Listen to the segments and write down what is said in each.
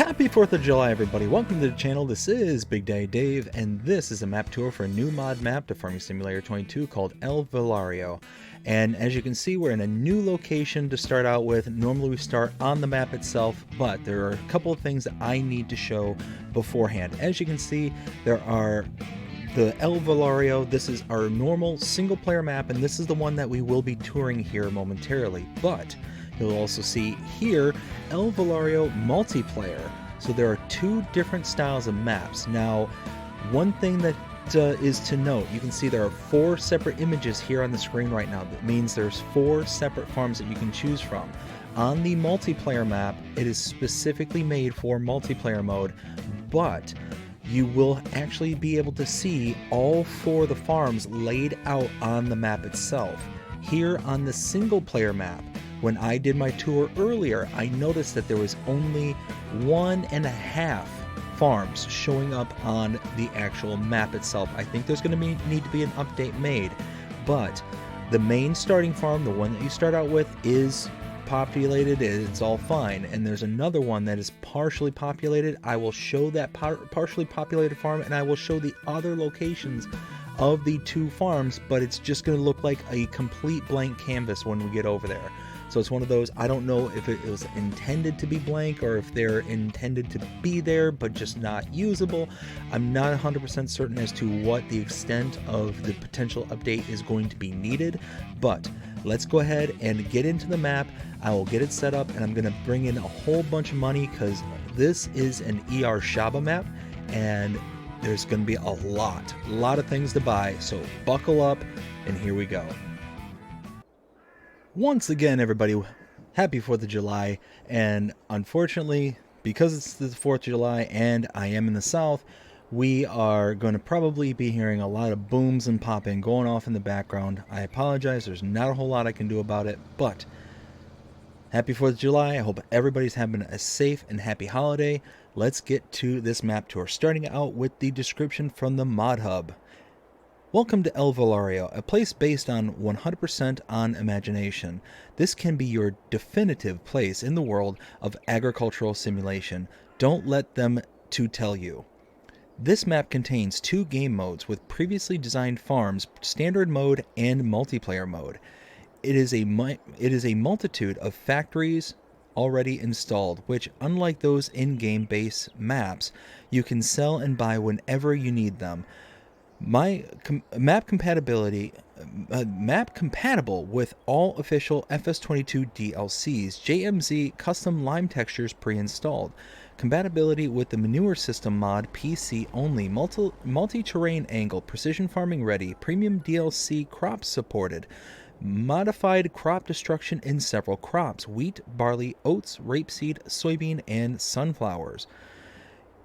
Happy 4th of July, everybody. Welcome to the channel. This is Big Daddy Dave, and this is a map tour for a new mod map to Farming Simulator 22 called El Villarejo. And as you can see, we're in a new location to start out with. Normally we start on the map itself, but there are a couple of things that I need to show beforehand. As you can see, there are the El Villarejo. This is our normal single-player map, and this is the one that we will be touring here momentarily. But you'll also see here El Villarejo multiplayer. So there are two different styles of maps. Now, one thing that is to note, you can see there are 4 separate images here on the screen right now. That means there's 4 separate farms that you can choose from. On the multiplayer map, it is specifically made for multiplayer mode, but you will actually be able to see all 4 of the farms laid out on the map itself. Here on the single player map, when I did my tour earlier, I noticed that there was only 1.5 farms showing up on the actual map itself. I think there's going to need to be an update made, but the main starting farm, the one that you start out with, is populated. It's all fine. And there's another one that is partially populated. I will show that partially populated farm, and I will show the other locations of the 2 farms, but it's just going to look like a complete blank canvas when we get over there. So it's one of those, I don't know if it was intended to be blank or if they're intended to be there but just not usable. I'm not 100% certain as to what the extent of the potential update is going to be needed, but let's go ahead and get into the map. I will get it set up, and I'm going to bring in a whole bunch of money because this is an ER Shaba map, and there's going to be a lot of things to buy, so buckle up, and here we go. Once again, everybody, happy 4th of July, and unfortunately, because it's the 4th of July and I am in the South, we are going to probably be hearing a lot of booms and popping going off in the background. I apologize, there's not a whole lot I can do about it, but happy 4th of July. I hope everybody's having a safe and happy holiday. Let's get to this map tour, starting out with the description from the Mod Hub. Welcome to El Villarejo, a place based on 100% on imagination. This can be your definitive place in the world of agricultural simulation. Don't let them to tell you. This map contains 2 game modes with previously designed farms, standard mode and multiplayer mode. It is a multitude of factories already installed, which, unlike those in-game base maps, you can sell and buy whenever you need them. Map compatible with all official FS22 DLCs, JMZ custom lime textures pre-installed, compatibility with the manure system mod PC only, multi-terrain angle, precision farming ready, premium DLC crops supported, modified crop destruction in several crops, wheat, barley, oats, rapeseed, soybean, and sunflowers.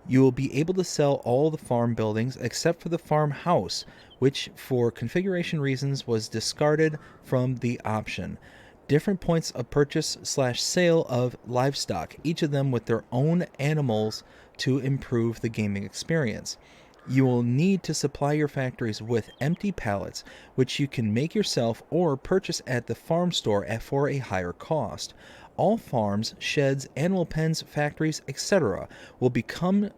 You will be able to sell all the farm buildings except for the farmhouse, which for configuration reasons was discarded from the option. Different points of purchase / sale of livestock, each of them with their own animals to improve the gaming experience. You will need to supply your factories with empty pallets, which you can make yourself or purchase at the farm store for a higher cost. All farms, sheds, animal pens, factories, etc. will begin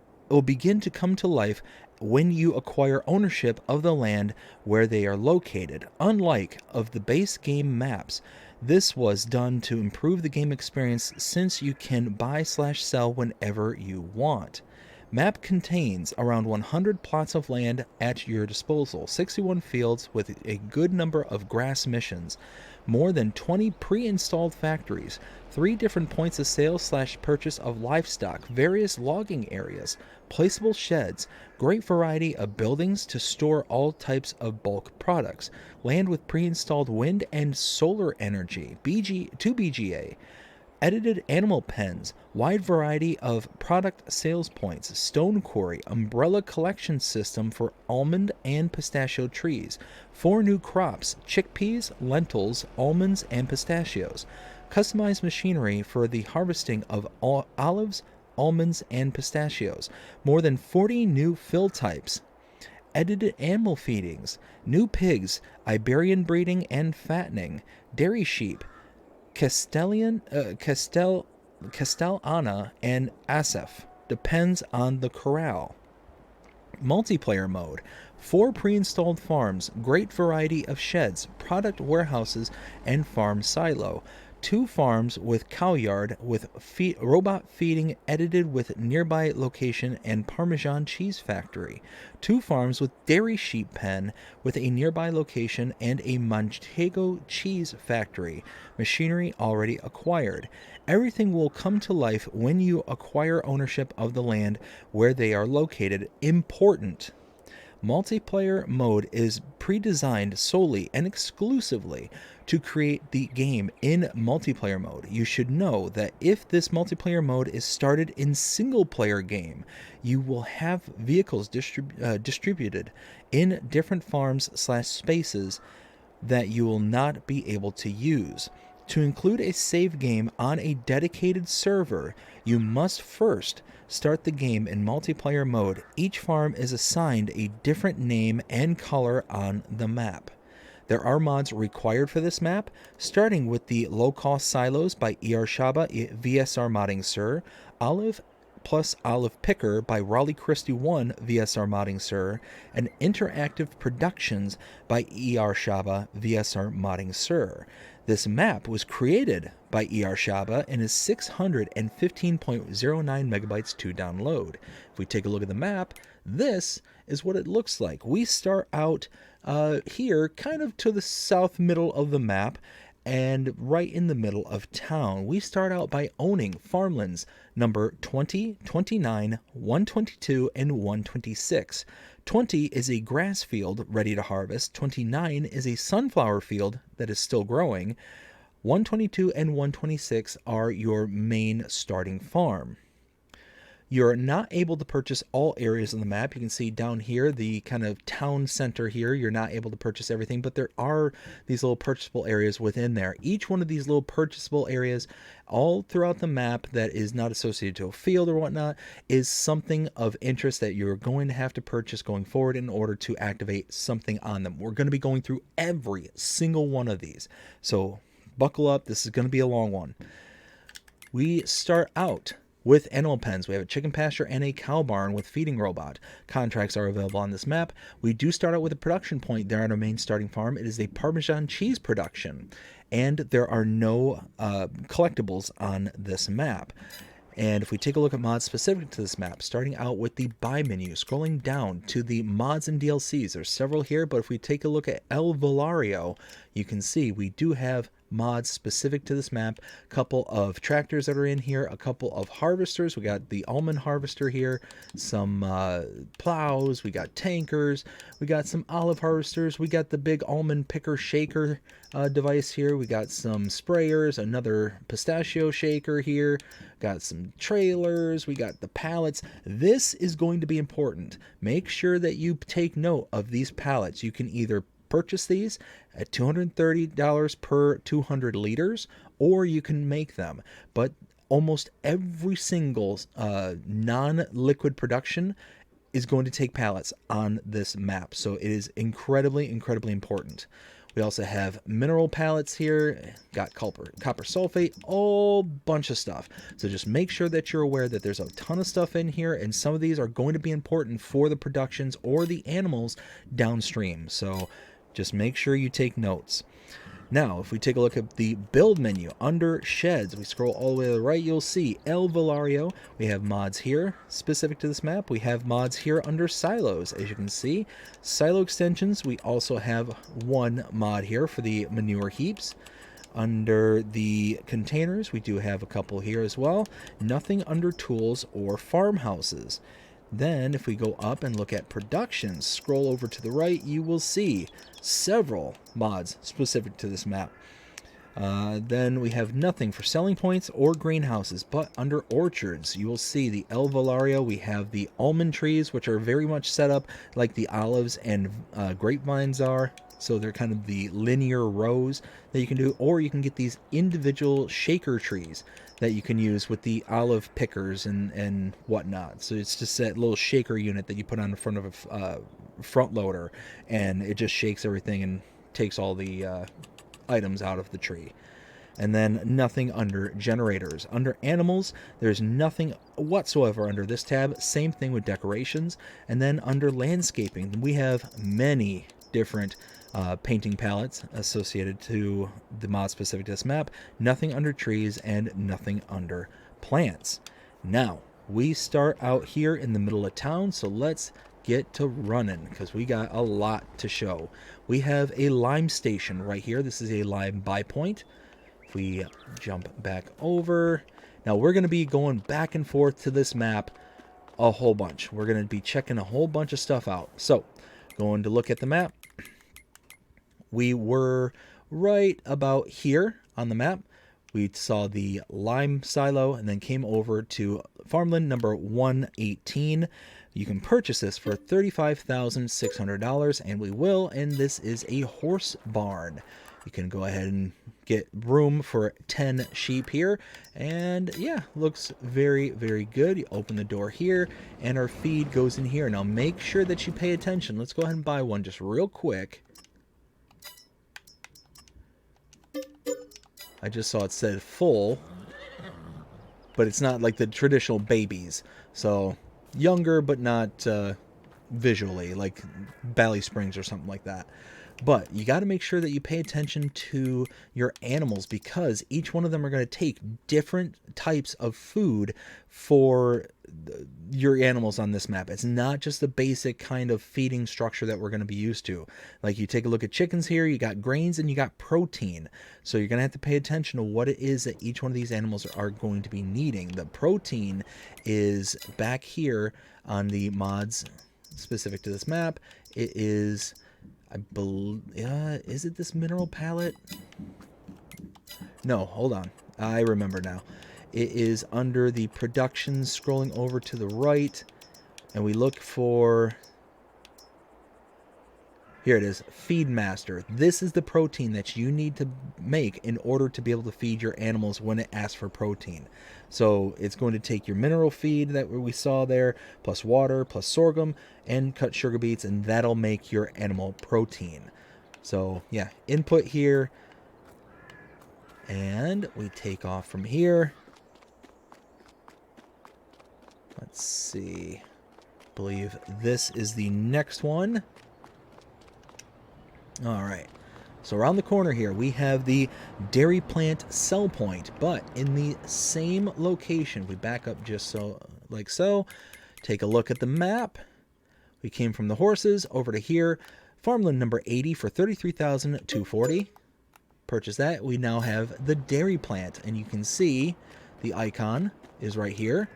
to come to life when you acquire ownership of the land where they are located. Unlike of the base game maps, this was done to improve the game experience since you can buy / sell whenever you want. Map contains around 100 plots of land at your disposal, 61 fields with a good number of grass missions, more than 20 pre-installed factories, 3 different points of sale / purchase of livestock, various logging areas, placeable sheds, great variety of buildings to store all types of bulk products, land with pre-installed wind and solar energy, 2 BGA, edited animal pens, wide variety of product sales points, stone quarry, umbrella collection system for almond and pistachio trees, 4 new crops, chickpeas, lentils, almonds, and pistachios, customized machinery for the harvesting of olives, almonds, and pistachios, more than 40 new fill types, edited animal feedings, new pigs, Iberian breeding and fattening, dairy sheep, Castellana, and Asef, depends on the corral. Multiplayer mode. 4 pre-installed farms, great variety of sheds, product warehouses, and farm silo. 2 farms with cow yard with robot feeding edited with nearby location and Parmesan cheese factory. 2 farms with dairy sheep pen with a nearby location and a Manchego cheese factory. Machinery already acquired. Everything will come to life when you acquire ownership of the land where they are located. Important. Multiplayer mode is pre-designed solely and exclusively to create the game in multiplayer mode. You should know that if this multiplayer mode is started in single player game, you will have vehicles distributed in different farms/spaces that you will not be able to use. To include a save game on a dedicated server, you must first start the game in multiplayer mode. Each farm is assigned a different name and color on the map. There are mods required for this map, starting with the low-cost silos by Shaba VSR Modding Sir, Olive plus Olive Picker by Raleigh Christie 1 VSR Modding Sir, and Interactive Productions by Shaba VSR Modding Sir. This map was created by Shaba and is 615.09 megabytes to download. If we take a look at the map, this is what it looks like. We start out here, kind of to the south middle of the map, and right in the middle of town. We start out by owning farmlands number 20, 29, 122, and 126. 20 is a grass field ready to harvest. 29 is a sunflower field that is still growing. 122 and 126 are your main starting farm. You're not able to purchase all areas on the map. You can see down here, the kind of town center here, you're not able to purchase everything, but there are these little purchasable areas within there. Each one of these little purchasable areas all throughout the map that is not associated to a field or whatnot is something of interest that you're going to have to purchase going forward in order to activate something on them. We're going to be going through every single one of these. So buckle up. This is going to be a long one. We start out with animal pens. We have a chicken pasture and a cow barn with feeding robot. Contracts are available on this map. We do start out with a production point there on our main starting farm. It is a Parmesan cheese production, and there are no collectibles on this map. And if we take a look at mods specific to this map, starting out with the buy menu, scrolling down to the mods and DLCs, there's several here, but if we take a look at El Villarejo, you can see we do have mods specific to this map. A couple of tractors that are in here, a couple of harvesters. We got the almond harvester here, some plows, we got tankers, we got some olive harvesters, we got the big almond picker shaker device here, we got some sprayers, another pistachio shaker here, got some trailers, we got the pallets. This is going to be important. Make sure that you take note of these pallets. You can either purchase these at $230 per 200 liters, or you can make them. But almost every single non-liquid production is going to take pallets on this map. So it is incredibly, incredibly important. We also have mineral pallets here, got copper sulfate, all bunch of stuff. So just make sure that you're aware that there's a ton of stuff in here, and some of these are going to be important for the productions or the animals downstream. So just make sure you take notes. Now, if we take a look at the build menu under sheds, we scroll all the way to the right, you'll see El Villarejo. We have mods here specific to this map. We have mods here under silos. As you can see, silo extensions. We also have one mod here for the manure heaps. Under the containers, we do have a couple here as well. Nothing under tools or farmhouses. Then if we go up and look at productions, scroll over to the right, you will see several mods specific to this map. Then we have nothing for selling points or greenhouses, but under orchards, you will see the El Villarejo. We have the almond trees, which are very much set up like the olives and grapevines are. So they're kind of the linear rows that you can do, or you can get these individual shaker trees that you can use with the olive pickers and whatnot. So it's just that little shaker unit that you put on the front of a front loader, and it just shakes everything and takes all the items out of the tree. And then nothing under generators. Under animals, there's nothing whatsoever under this tab. Same thing with decorations. And then under landscaping, we have many different painting palettes associated to the mod specific to this map. Nothing under trees and nothing under plants. Now, we start out here in the middle of town, so let's get to running because we got a lot to show. We have a lime station right here. This is a lime buy point. If we jump back over, now we're going to be going back and forth to this map a whole bunch. We're going to be checking a whole bunch of stuff out. So, going to look at the map. We were right about here on the map. We saw the lime silo and then came over to farmland number 118. You can purchase this for $35,600, and we will, and this is a horse barn. You can go ahead and get room for 10 sheep here, and yeah, looks very, very good. You open the door here, and our feed goes in here. Now make sure that you pay attention. Let's go ahead and buy one just real quick. I just saw it said full, but it's not like the traditional babies. So younger, but not visually, like Valley Springs or something like that. But you got to make sure that you pay attention to your animals because each one of them are going to take different types of food for your animals on this map. It's not just the basic kind of feeding structure that we're going to be used to. Like you take a look at chickens here, you got grains and you got protein. So you're going to have to pay attention to what it is that each one of these animals are going to be needing. The protein is back here on the mods specific to this map. It is... I believe, is it this mineral palette? No, hold on. I remember now. It is under the production, scrolling over to the right, and we look for... Here it is, Feed Master. This is the protein that you need to make in order to be able to feed your animals when it asks for protein. So it's going to take your mineral feed that we saw there, plus water, plus sorghum, and cut sugar beets, and that'll make your animal protein. So yeah, input here, and we take off from here. Let's see. I believe this is the next one. Alright, so around the corner here we have the dairy plant sell point, but in the same location. We back up just so, like so. Take a look at the map. We came from the horses over to here. Farmland number 80 for $33,240. Purchase that. We now have the dairy plant, and you can see the icon is right here.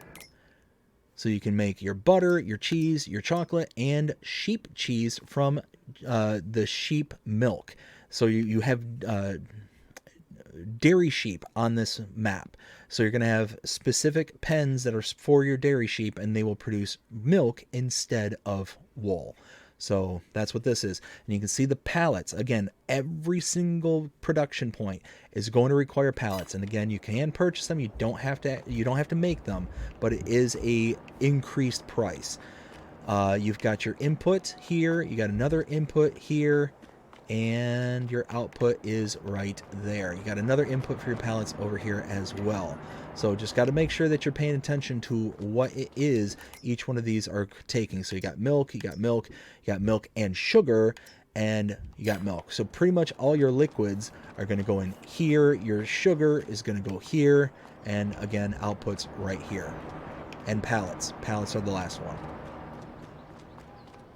So you can make your butter, your cheese, your chocolate, and sheep cheese from the sheep milk. So you have dairy sheep on this map. So you're going to have specific pens that are for your dairy sheep, and they will produce milk instead of wool. So that's what this is. And you can see the pallets. Again, every single production point is going to require pallets. And again, you can purchase them. You don't have to make them, but it is a increased price. You've got your input here. You got another input here. And your output is right there. You got another input for your pallets over here as well. So just got to make sure that you're paying attention to what it is each one of these are taking. So you got milk, you got milk, you got milk and sugar, and you got milk. So pretty much all your liquids are going to go in here. Your sugar is going to go here. And again, outputs right here. And pallets. Pallets are the last one.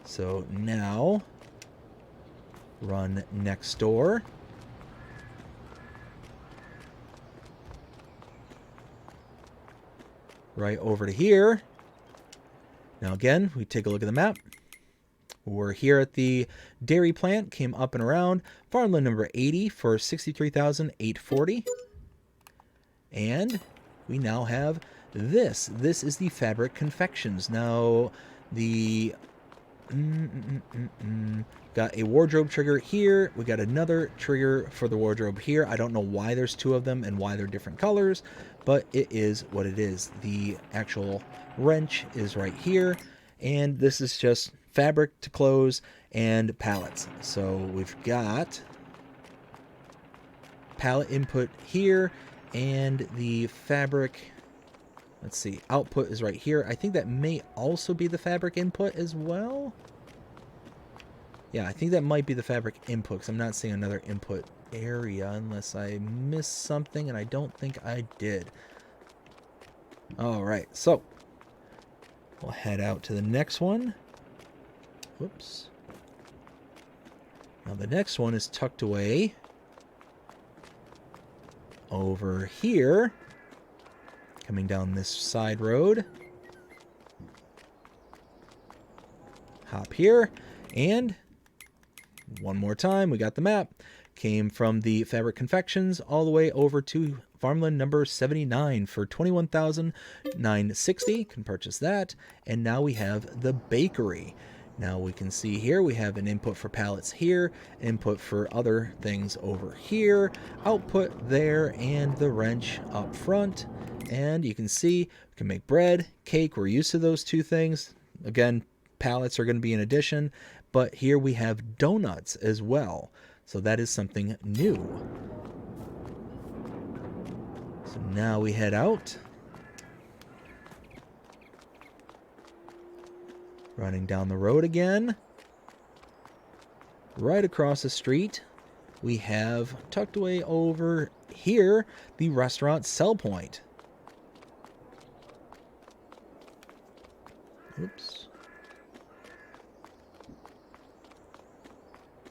So now... run next door. Right over to here. Now again, we take a look at the map. We're here at the dairy plant, came up and around. Farmland number 80 for $63,840. And we now have this. This is the fabric confections. Now, the... got a wardrobe trigger here. We got another trigger for the wardrobe here. I don't know why there's two of them and why they're different colors, but it is what it is. The actual wrench is right here, and this is just fabric to close and pallets. So we've got pallet input here, and the fabric, let's see, output is right here. I think that may also be the fabric input as well. Yeah, I think that might be the fabric input, because I'm not seeing another input area unless I missed something, and I don't think I did. All right, so we'll head out to the next one. Whoops. Now the next one is tucked away over here, coming down this side road. Hop here, and one more time, we got the map. Came from the Fabric Confections all the way over to farmland number 79 for $21,960. Can purchase that. And now we have the bakery. Now we can see here we have an input for pallets here, input for other things over here, output there, and the wrench up front. And you can see we can make bread, cake. We're used to those two things. Again, pallets are going to be an addition, but here we have donuts as well. So that is something new. So now we head out. Running down the road again. Right across the street, we have tucked away over here the restaurant Sell Point. Oops.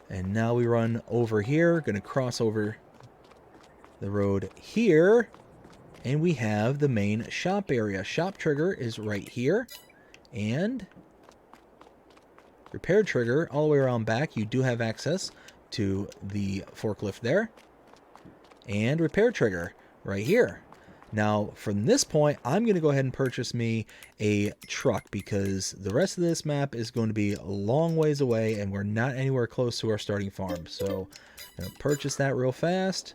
And now we run over here, going to cross over the road here, and we have the main shop area. Shop trigger is right here, and repair trigger all the way around back. You do have access to the forklift there, and repair trigger right here. Now, from this point, I'm going to go ahead and purchase me a truck because the rest of this map is going to be a long ways away and we're not anywhere close to our starting farm. So, I'm going to purchase that real fast.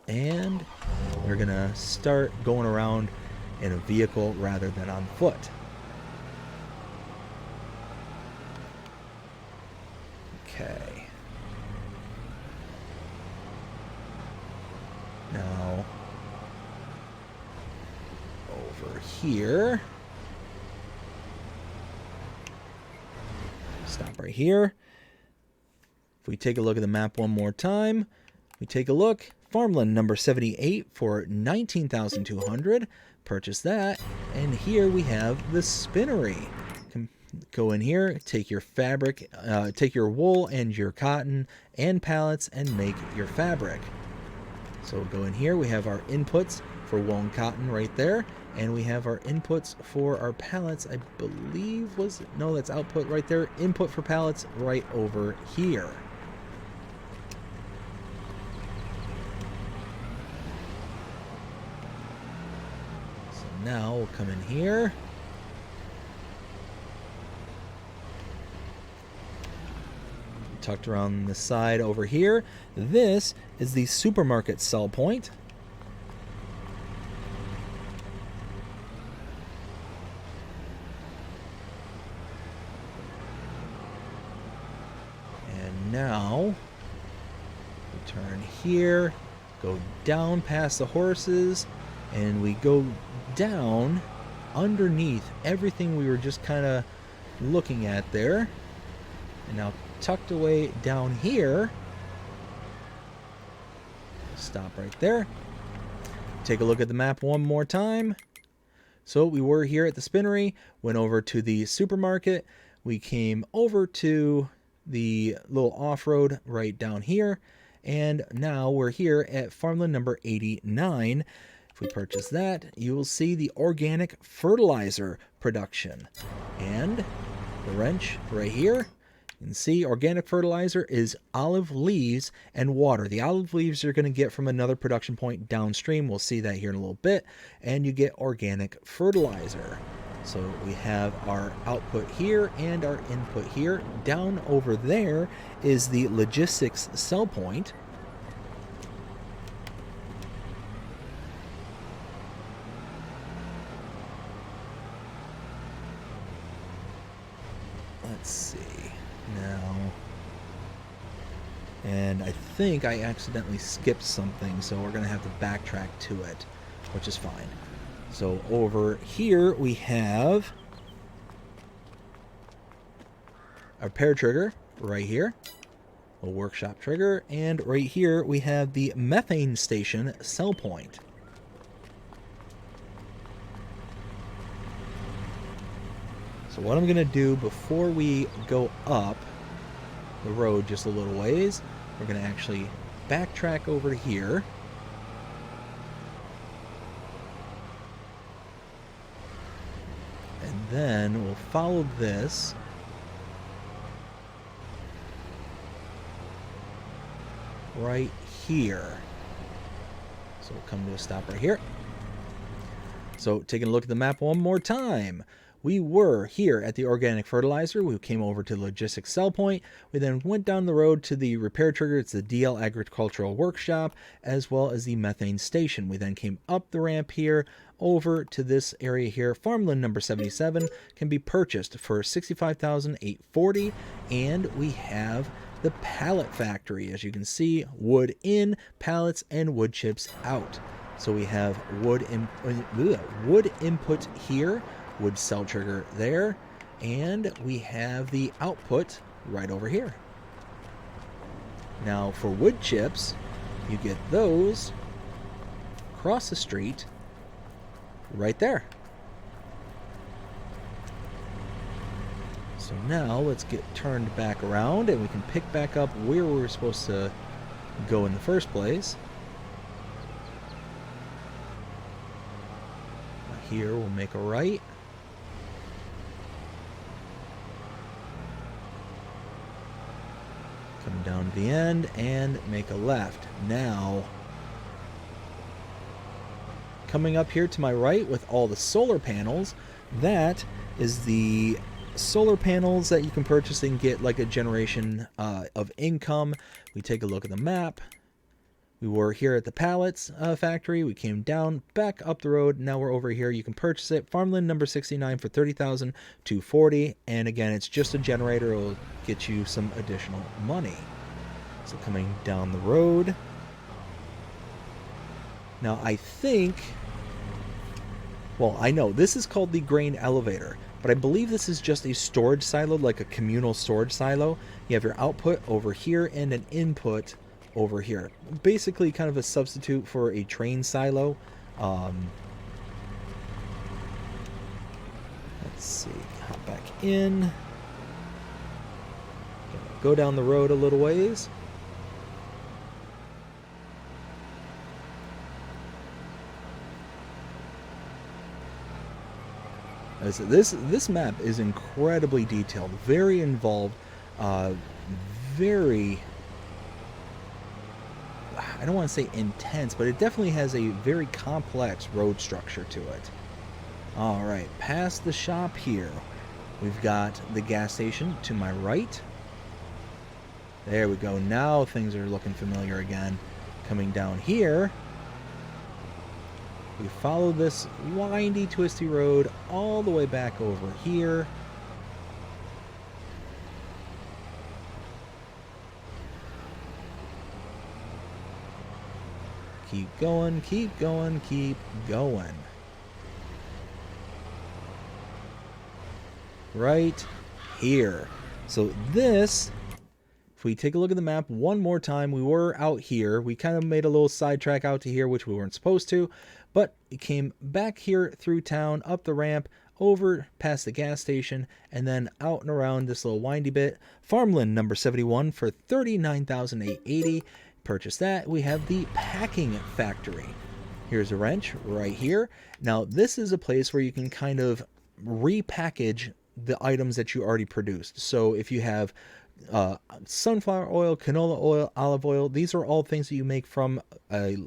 And we're going to start going around in a vehicle rather than on foot. Okay. Now, over here. Stop right here. If we take a look at the map one more time, we take a look. Farmland number 78 for $19,200. Purchase that. And here we have the spinnery. Go in here, take your fabric, take your wool and your cotton and pallets and make your fabric. So we'll go in here. We have our inputs for wool and cotton right there. And we have our inputs for our pallets, I believe was, no, that's output right there. Input for pallets right over here. So now we'll come in here. Tucked around the side over here. This is the supermarket sell point. Now, we turn here, go down past the horses, and we go down underneath everything we were just kind of looking at there. And now tucked away down here, stop right there. Take a look at the map one more time. So we were here at the spinnery, went over to the supermarket, we came over to the little off-road right down here, and now we're here at farmland number 89. If we purchase that, you will see the organic fertilizer production and the wrench right here. You can see organic fertilizer is olive leaves and water. The olive leaves you're going to get from another production point downstream. We'll see that here in a little bit. And you get organic fertilizer. So we have our output here and our input here. Down over there is the logistics sell point. Let's see. Now, And I think I accidentally skipped something, so we're going to have to backtrack to it, which is fine. So over here we have our repair trigger right here, a workshop trigger, and right here we have the methane station sell point. So what I'm going to do before we go up the road just a little ways, we're going to actually backtrack over to here. And then we'll follow this right here. So we'll come to a stop right here. So taking a look at the map one more time. We were here at the organic fertilizer. We came over to the logistics sell point. We then went down the road to the repair trigger. It's the DL Agricultural Workshop, as well as the methane station. We then came up the ramp here over to this area here. Farmland number 77 can be purchased for $65,840, and we have the pallet factory. As you can see, wood in, pallets, and wood chips out. So we have wood input here, wood cell trigger there, and we have the output right over here. Now for wood chips, you get those across the street right there. So now let's get turned back around and we can pick back up where we were supposed to go in the first place. Here we'll make a right. Come down to the end and make a left. Now, coming up here to my right with all the solar panels, that is the solar panels that you can purchase and get like a generation of income. We take a look at the map. We were here at the pallets factory. We came down, back up the road. Now we're over here. You can purchase it. Farmland number 69 for $30,240. And again, it's just a generator. It'll get you some additional money. So coming down the road. Now I think, well, I know this is called the grain elevator, but I believe this is just a storage silo, like a communal storage silo. You have your output over here and an input over here. Basically kind of a substitute for a train silo. Let's see, hop back in. Go down the road a little ways. This map is incredibly detailed, very involved, very, I don't want to say intense, but it definitely has a very complex road structure to it. All right, past the shop here, we've got the gas station to my right. There we go. Now things are looking familiar again. Coming down here, we follow this windy, twisty road all the way back over here. Keep going, keep going, keep going. Right here. So this, if we take a look at the map one more time, we were out here. We kind of made a little sidetrack out to here, which we weren't supposed to, but it came back here through town, up the ramp, over past the gas station, and then out and around this little windy bit. Farmland number 71 for $39,880. Purchase that. We have the packing factory. Here's a wrench right here. Now this is a place where you can kind of repackage the items that you already produced. So if you have sunflower oil, canola oil, olive oil, these are all things that you make from a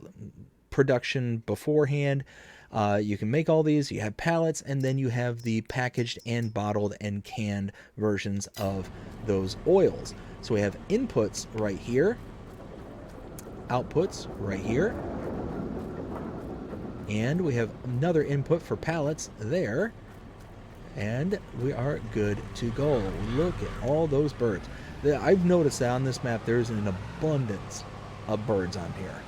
production beforehand. You can make all these. You have pallets, and then you have the packaged and bottled and canned versions of those oils. So we have inputs right here, outputs right here, and we have another input for pallets there. And we are good to go. Look at all those birds. I've noticed that on this map there's an abundance of birds on here.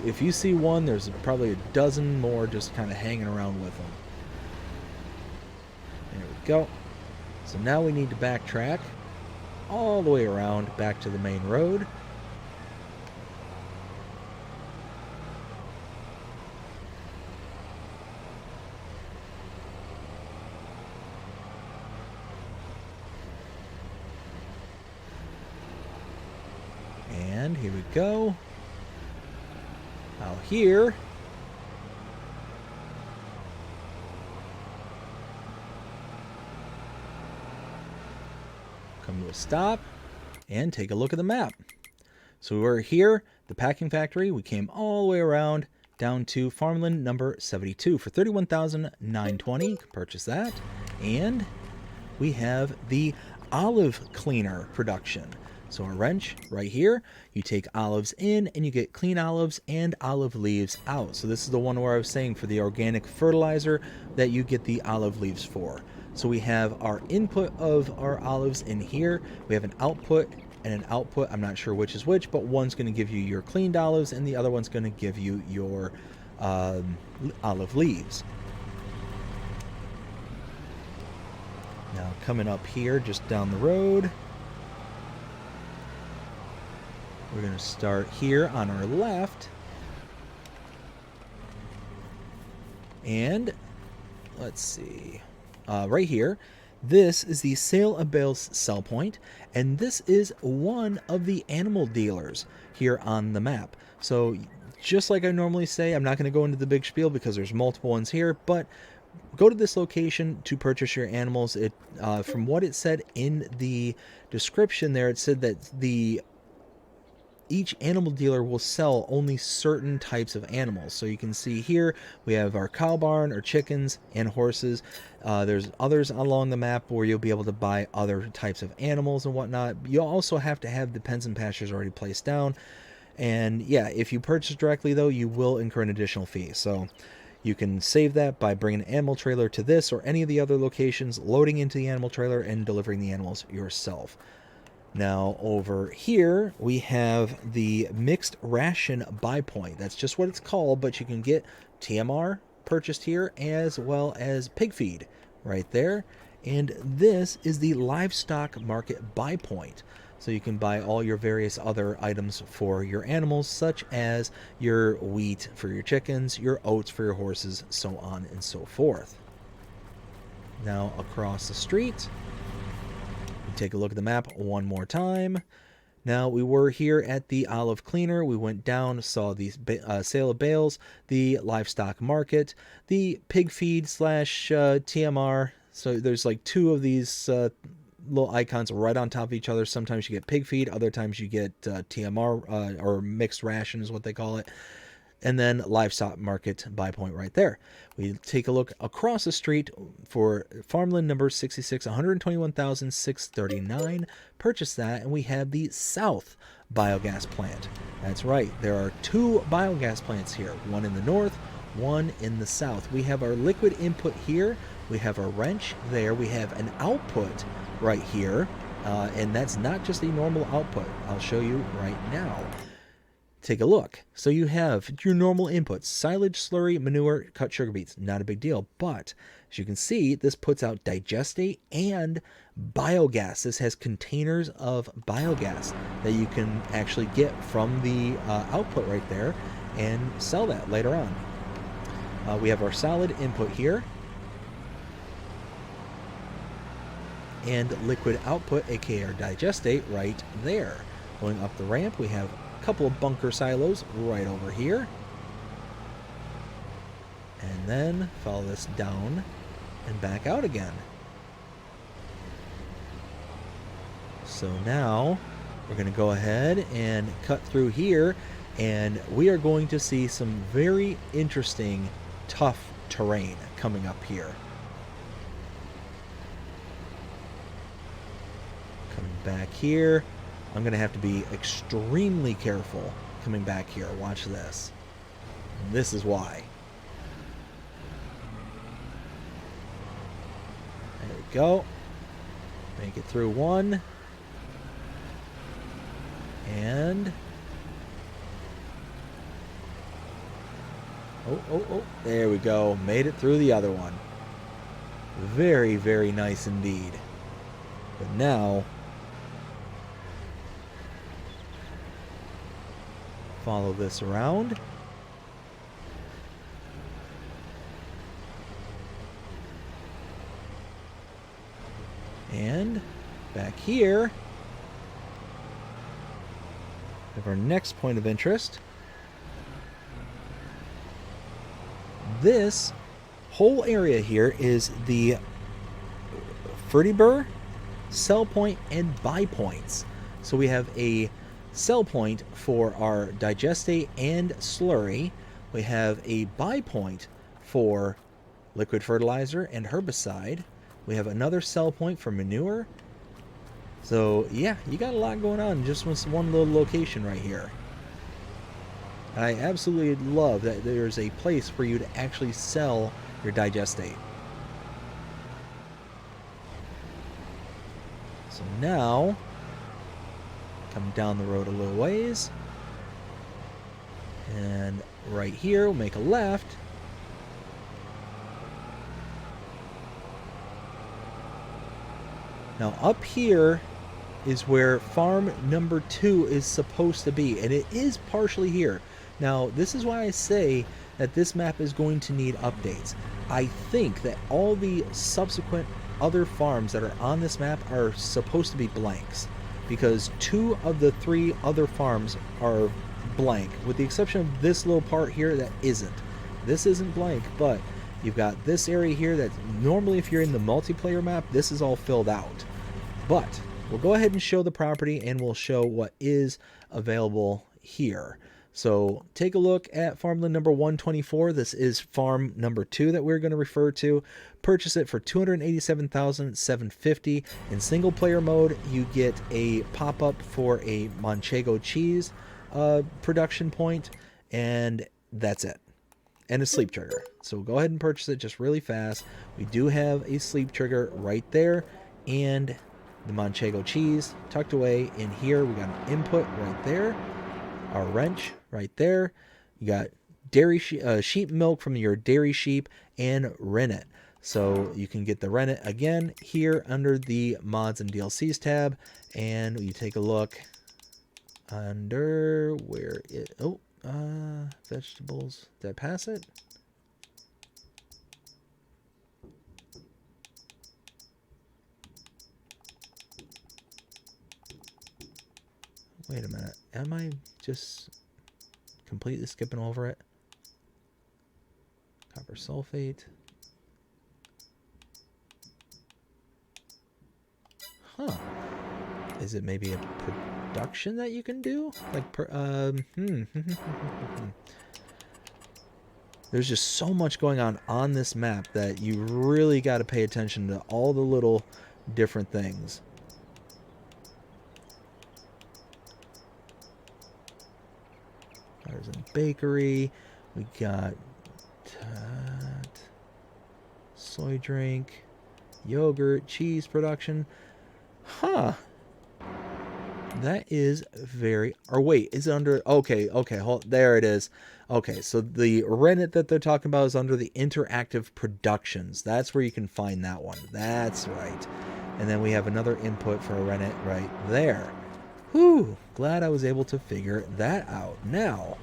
If you see one, there's probably a dozen more just kind of hanging around with them. There we go. So now we need to backtrack all the way around back to the main road. And here we go. Now here, come to a stop and take a look at the map. So we're here, the packing factory. We came all the way around down to farmland number 72 for $31,920. You can purchase that. And we have the olive cleaner production. So a wrench right here, you take olives in and you get clean olives and olive leaves out. So this is the one where I was saying for the organic fertilizer that you get the olive leaves for. So we have our input of our olives in here. We have an output and an output. I'm not sure which is which, but one's going to give you your cleaned olives and the other one's going to give you your olive leaves. Now coming up here just down the road, we're going to start here on our left. And let's see. Right here, this is the Sale of Bales sell point. And this is one of the animal dealers here on the map. So just like I normally say, I'm not going to go into the big spiel because there's multiple ones here. But go to this location to purchase your animals. It from what it said in the description there, it said that each animal dealer will sell only certain types of animals. So you can see here we have our cow barn, our chickens, and horses. There's others along the map where you'll be able to buy other types of animals and whatnot. You'll also have to have the pens and pastures already placed down. And yeah, if you purchase directly though, you will incur an additional fee. So you can save that by bringing an animal trailer to this or any of the other locations, loading into the animal trailer, and delivering the animals yourself. Now over here we have the mixed ration buy point. That's just what it's called, but you can get TMR purchased here as well as pig feed right there. And this is the livestock market buy point. So you can buy all your various other items for your animals, such as your wheat for your chickens, your oats for your horses, so on and so forth. Now across the street, take a look at the map one more time. Now we were here at the olive cleaner. We went down, saw the sale of bales, the livestock market, the pig feed / TMR. So there's like two of these little icons right on top of each other. Sometimes you get pig feed, other times you get TMR or mixed ration is what they call it. And then livestock market buy point right there. We take a look across the street for farmland number 66, $121,639. Purchase that, and we have the South biogas plant. That's right, there are two biogas plants here, one in the north, one in the south. We have our liquid input here, we have a wrench there, we have an output right here, and that's not just a normal output. I'll show you right now. Take a look. So you have your normal inputs, silage, slurry, manure, cut sugar beets. Not a big deal. But as you can see, this puts out digestate and biogas. This has containers of biogas that you can actually get from the output right there and sell that later on. We have our solid input here. And liquid output, aka our digestate, right there. Going up the ramp, we have couple of bunker silos right over here, and then follow this down and back out again. So now we're going to go ahead and cut through here, and we are going to see some very interesting tough terrain coming up here. Coming back here, I'm going to have to be extremely careful coming back here. Watch this. And this is why. we go. Make it through one. And... Oh, there we go. Made it through the other one. Very, very nice indeed. But now... follow this around. And back here, we have our next point of interest. This whole area here is the Fertibur, sell point, and buy points. So we have a sell point for our digestate and slurry. We have a buy point for liquid fertilizer and herbicide. We have another sell point for manure. So yeah, you got a lot going on in just one little location right here. And I absolutely love that there's a place for you to actually sell your digestate. So now, come down the road a little ways. And right here, we'll make a left. Now up here is where farm number 2 is supposed to be, and it is partially here. Now this is why I say that this map is going to need updates. I think that all the subsequent other farms that are on this map are supposed to be blanks, because 2 of the 3 other farms are blank, with the exception of this little part here that isn't. This isn't blank, but you've got this area here that normally if you're in the multiplayer map, this is all filled out. But we'll go ahead and show the property, and we'll show what is available here. So take a look at farmland number 124. This is farm number 2 that we're going to refer to. Purchase it for $287,750. In single player mode, you get a pop-up for a Manchego cheese production point, and that's it. And a sleep trigger. So go ahead and purchase it just really fast. We do have a sleep trigger right there, and the Manchego cheese tucked away in here. We got an input right there, our wrench right there. You got dairy sheep milk from your dairy sheep, and rennet. So you can get the rennet again here under the mods and DLCs tab, and you take a look under where it vegetables. Did I pass it? Wait a minute. Am I just completely skipping over it? Copper sulfate. Huh. Is it maybe a production that you can do? Like, There's just so much going on this map that you really got to pay attention to all the little different things. There's a bakery. We got soy drink, yogurt, cheese production. Huh. That is very... Or wait, is it under... Okay, hold, there it is. Okay, so the rennet that they're talking about is under the interactive productions. That's where you can find that one. That's right. And then we have another input for a rennet right there. Whew, glad I was able to figure that out. Now,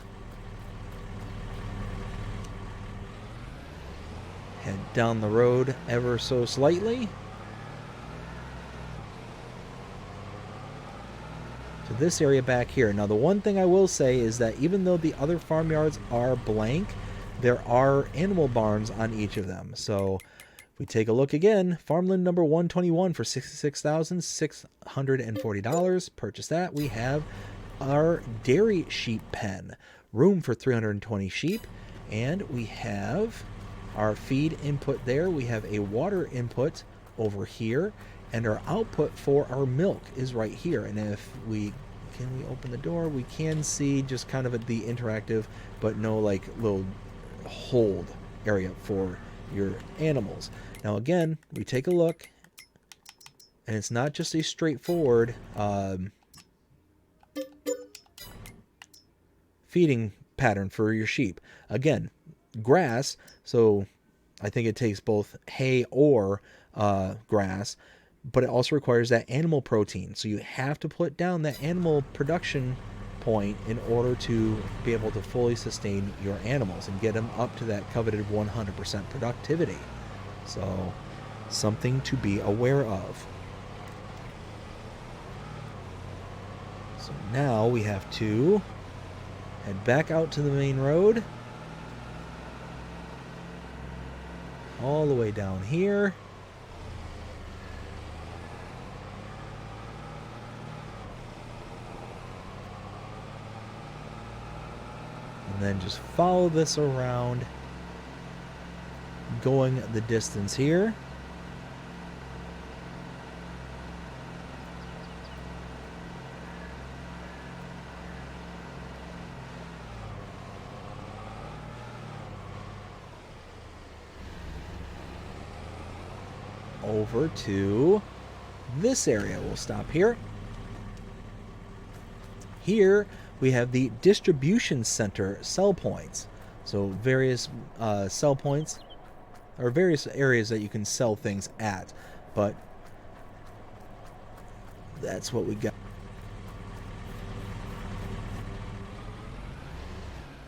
head down the road ever so slightly to this area back here. Now, the one thing I will say is that even though the other farmyards are blank, there are animal barns on each of them. So we take a look again. Farmland number 121 for $66,640. Purchase that. We have our dairy sheep pen. Room for 320 sheep. And we have our feed input there. We have a water input over here. And our output for our milk is right here. And if we... Can we open the door? We can see just kind of the interactive, but no like little hold area for your animals. Now again, we take a look And it's not just a straightforward feeding pattern for your sheep. Again, grass, so I think it takes both hay or grass, but it also requires that animal protein. So you have to put down that animal production point in order to be able to fully sustain your animals and get them up to that coveted 100% productivity. So something to be aware of. So now we have to head back out to the main road. All the way down here. And then just follow this around, going the distance here. Over to this area. We'll stop here. Here we have the distribution center sell points. So various sell points, or various areas that you can sell things at. But that's what we got.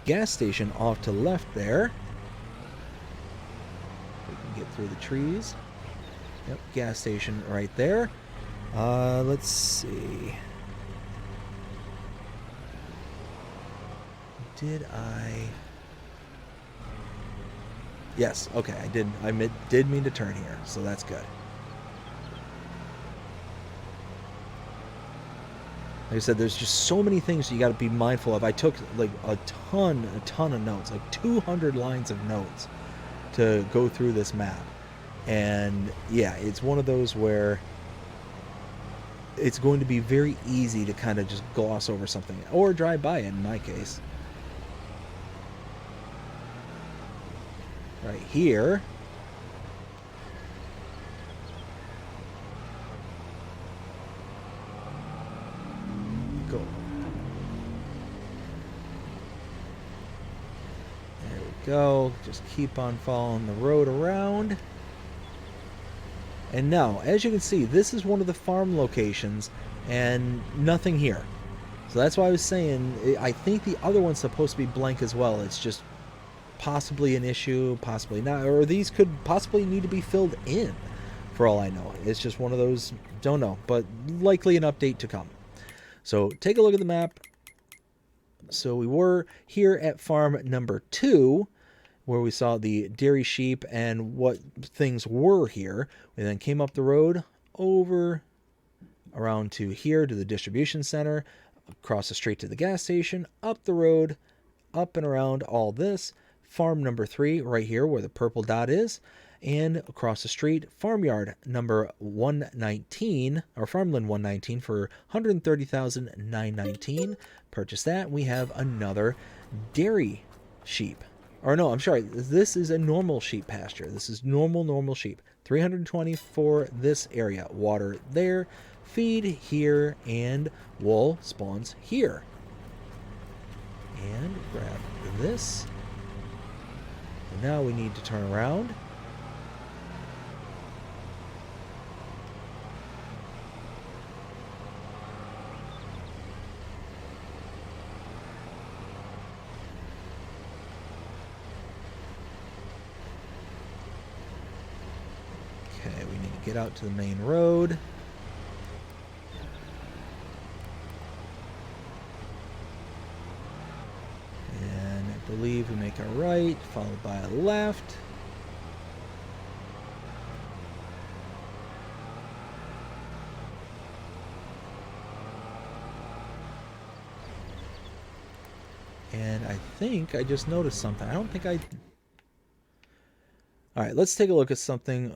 Gas station off to the left there. We can get through the trees. Yep, gas station right there. Let's see. Did I? Yes, okay, I did. Did mean to turn here, so that's good. Like I said, there's just so many things you got to be mindful of. I took like a ton of notes, like 200 lines of notes to go through this map. And yeah, it's one of those where it's going to be very easy to kind of just gloss over something or drive by it in my case. Right here. Go. There we go. Just keep on following the road around. And now, as you can see, this is one of the farm locations, and nothing here. So that's why I was saying, I think the other one's supposed to be blank as well. It's just possibly an issue, possibly not. Or these could possibly need to be filled in, for all I know. It's just one of those, don't know, but likely an update to come. So take a look at the map. So we were here at farm number 2, where we saw the dairy sheep and what things were here. We then came up the road over around to here to the distribution center, across the street to the gas station, up the road, up and around all this. Farm number 3 right here where the purple dot is, and across the street, farmyard number 119, or farmland 119 for 130,919. Purchase that. We have another dairy sheep. Or no, I'm sorry. This is a normal sheep pasture. This is normal sheep. 320 for this area. Water there, feed here, and wool spawns here. And grab this. And now we need to turn around. Okay, we need to get out to the main road. And I believe we make a right, followed by a left. And I think I just noticed something. I don't think I... Alright, let's take a look at something.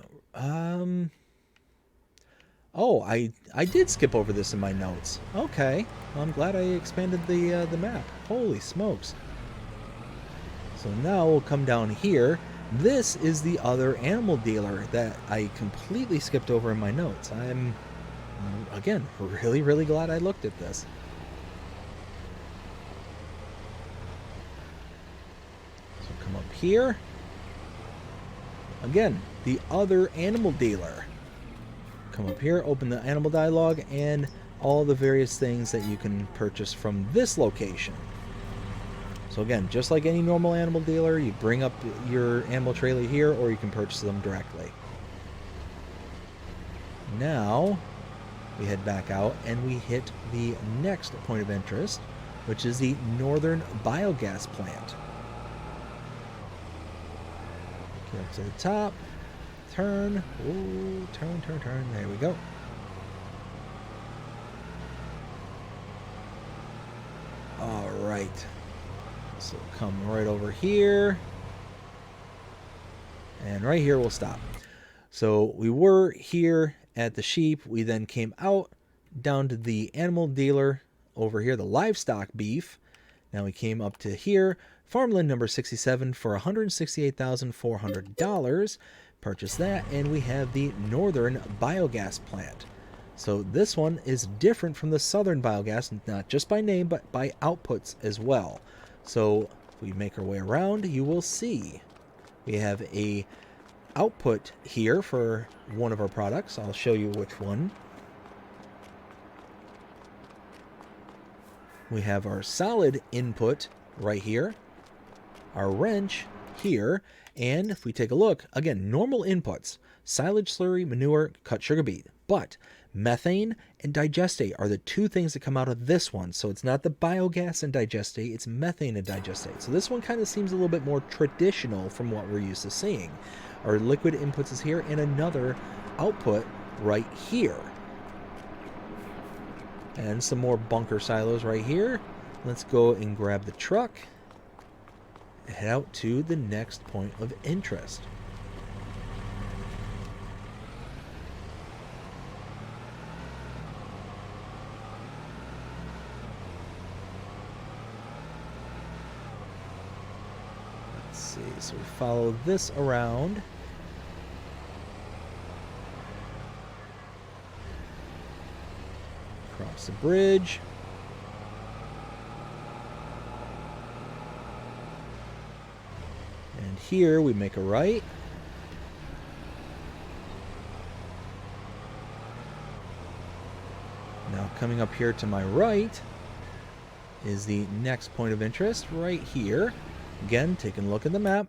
Oh, I did skip over this in my notes. Okay. Well, I'm glad I expanded the map. Holy smokes. So now we'll come down here. This is the other animal dealer that I completely skipped over in my notes. I'm Again, really, really glad I looked at this. So come up here. Again, the other animal dealer. Come up here, open the animal dialogue, and all the various things that you can purchase from this location. So again, just like any normal animal dealer, you bring up your animal trailer here, or you can purchase them directly. Now, we head back out and we hit the next point of interest, which is the Northern Biogas Plant. Get up to the top, turn, ooh, turn, turn, turn, there we go. All right, so come right over here, and right here we'll stop. So we were here at the sheep, we then came out down to the animal dealer over here, the livestock beef. Now we came up to here, farmland number 67 for $168,400. Purchase that, and we have the Northern Biogas Plant. So this one is different from the Southern Biogas, not just by name, but by outputs as well. So if we make our way around, you will see we have a output here for one of our products. I'll show you which one. We have our solid input right here, our wrench here, and if we take a look, again, normal inputs, silage, slurry, manure, cut sugar beet, but methane and digestate are the two things that come out of this one. So it's not the biogas and digestate, it's methane and digestate. So this one kind of seems a little bit more traditional from what we're used to seeing. Our liquid inputs is here, and another output right here. And some more bunker silos right here. Let's go and grab the truck and head out to the next point of interest. Let's see, so we follow this around. Across the bridge. And here we make a right. Now coming up here to my right is the next point of interest right here. Again, taking a look at the map.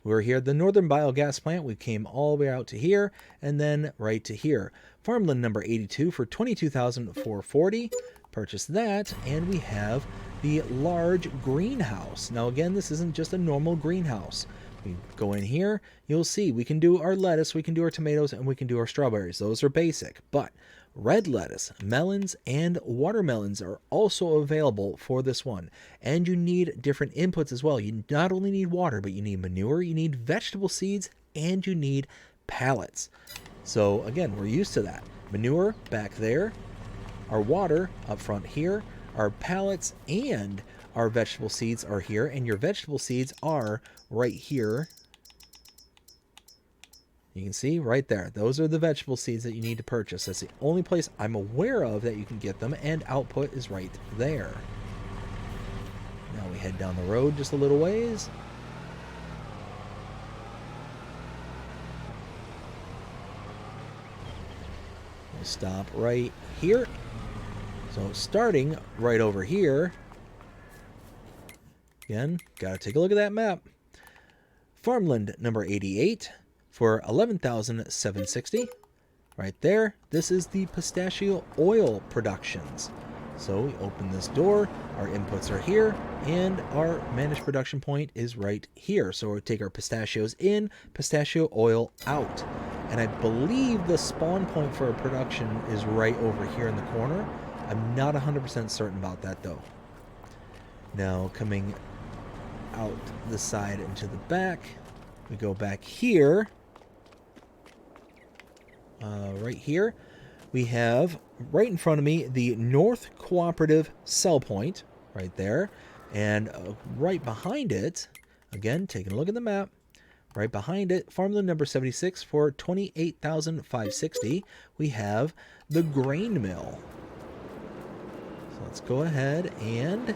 We're here at the Northern Biogas Plant. We came all the way out to here and then right to here. Farmland number 82 for $22,440. Purchase that, and we have the large greenhouse. Now again, this isn't just a normal greenhouse. We go in here, you'll see we can do our lettuce, we can do our tomatoes, and we can do our strawberries. Those are basic, but red lettuce, melons, and watermelons are also available for this one. And you need different inputs as well. You not only need water, but you need manure, you need vegetable seeds, and you need pallets. So again, we're used to that. Manure back there, our water up front here, our pallets and our vegetable seeds are here, and your vegetable seeds are right here. You can see right there. Those are the vegetable seeds that you need to purchase. That's the only place I'm aware of that you can get them, and output is right there. Now we head down the road just a little ways. We'll stop right here. So starting right over here, again, gotta take a look at that map. Farmland number 88 for $11,760. Right there, this is the pistachio oil productions. So we open this door, our inputs are here, and our managed production point is right here. So we take our pistachios in, pistachio oil out. And I believe the spawn point for our production is right over here in the corner. I'm not 100% certain about that though. Now coming out the side into the back, we go back here. Right here, we have right in front of me the North Cooperative Sell Point right there, and right behind it, again taking a look at the map, Right behind it, farmland number 76 for 28,560. We have the grain mill. So let's go ahead and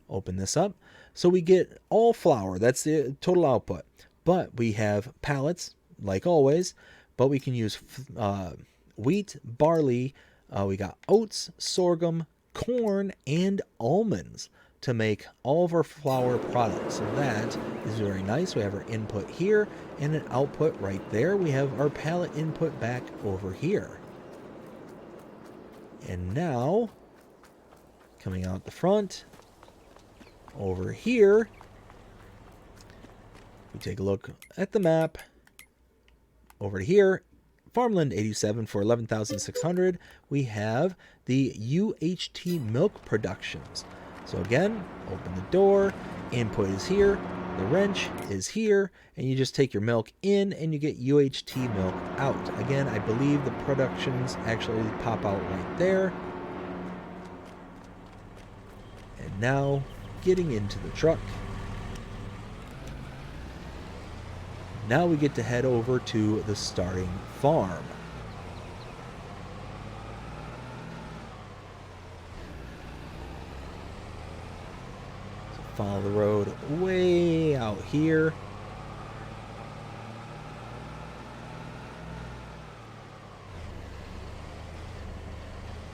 open this up. So we get all flour. That's the total output. But we have pallets, like always. But we can use wheat, barley. We got oats, sorghum, corn, and almonds to make all of our flour products. So that is very nice. We have our input here and an output right there. We have our pallet input back over here. And now, coming out the front, over here, we take a look at the map. Over to here, farmland 87 for 11,600. We have the UHT milk productions. So again, open the door, input is here, the wrench is here, and you just take your milk in and you get UHT milk out. Again, I believe the productions actually pop out right there. And now, getting into the truck. Now we get to head over to the starting farm. So follow the road way out here.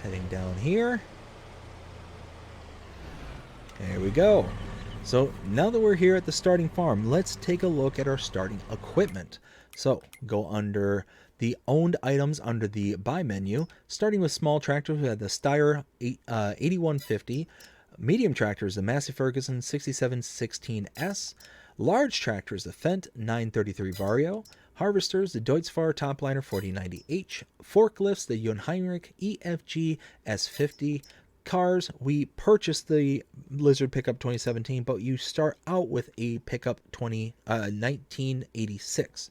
Heading down here. There we go. So now that we're here at the starting farm, let's take a look at our starting equipment. So go under the owned items under the buy menu. Starting with small tractors, we have the Steyr 8150. Medium tractors, the Massey Ferguson 6716S. Large tractors, the Fendt 933 Vario. Harvesters, the Deutz-Fahr Topliner 4090H. Forklifts, the Junheinrich EFG S50. Cars, we purchased the Lizard pickup 2017, but you start out with a pickup 1986.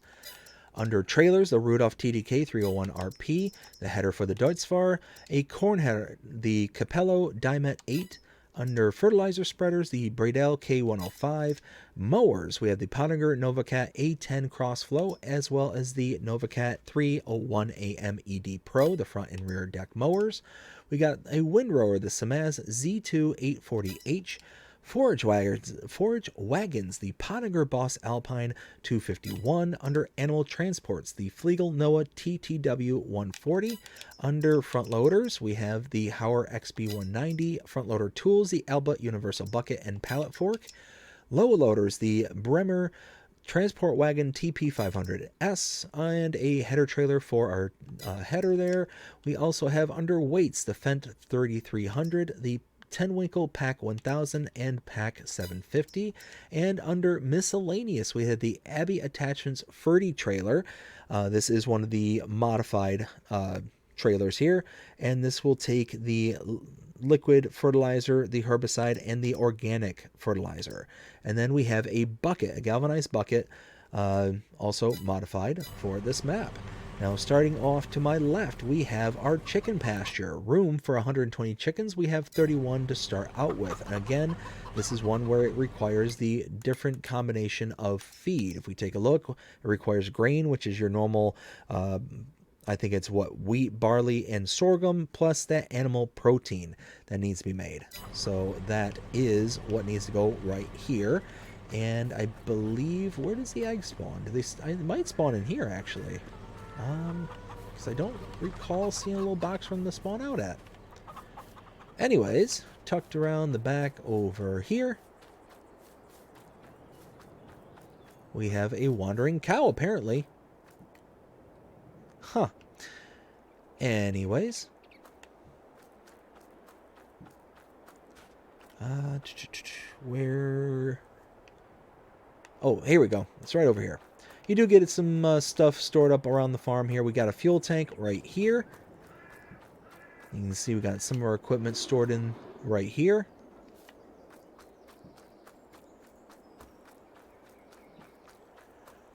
Under trailers, the Rudolph TDK 301 RP, the header for the Deutz-Fahr, a corn header, the Capello Dymet 8. Under fertilizer spreaders, the Bradell K105. Mowers, we have the Pottinger Novacat A10 Crossflow, as well as the Novacat 301 AM ED Pro, the front and rear deck mowers. We got a windrower, the Samaz Z2 840H. Forage wagons, the Pottinger Boss Alpine 251. Under animal transports, the Flegel Noah TTW 140. Under front loaders, we have the Hauer XB 190. Front loader tools, the Alba Universal Bucket and Pallet Fork. Low loaders, the Bremer Transport Wagon TP500S, and a header trailer for our header there. We also have under weights, the Fendt 3300, the Tenwinkle Pack 1000 and Pack 750. And under miscellaneous, we had the Abbey Attachments Ferdy trailer. This is one of the modified trailers here, and this will take the liquid fertilizer, the herbicide, and the organic fertilizer. And then we have a bucket, a galvanized bucket, also modified for this map. Now, starting off to my left, we have our chicken pasture. Room for 120 chickens. We have 31 to start out with. And again, this is one where it requires the different combination of feed. If we take a look, it requires grain, which is your normal, I think it's wheat, barley, and sorghum, plus that animal protein that needs to be made. So that is what needs to go right here. And I believe, where does the egg spawn? It might spawn in here, actually. Because I don't recall seeing a little box from the spawn out at. Anyways, tucked around the back over here, we have a wandering cow, apparently. Huh. Anyways. Where? Oh, here we go. It's right over here. You do get some stuff stored up around the farm here. We got a fuel tank right here. You can see we got some of our equipment stored in right here.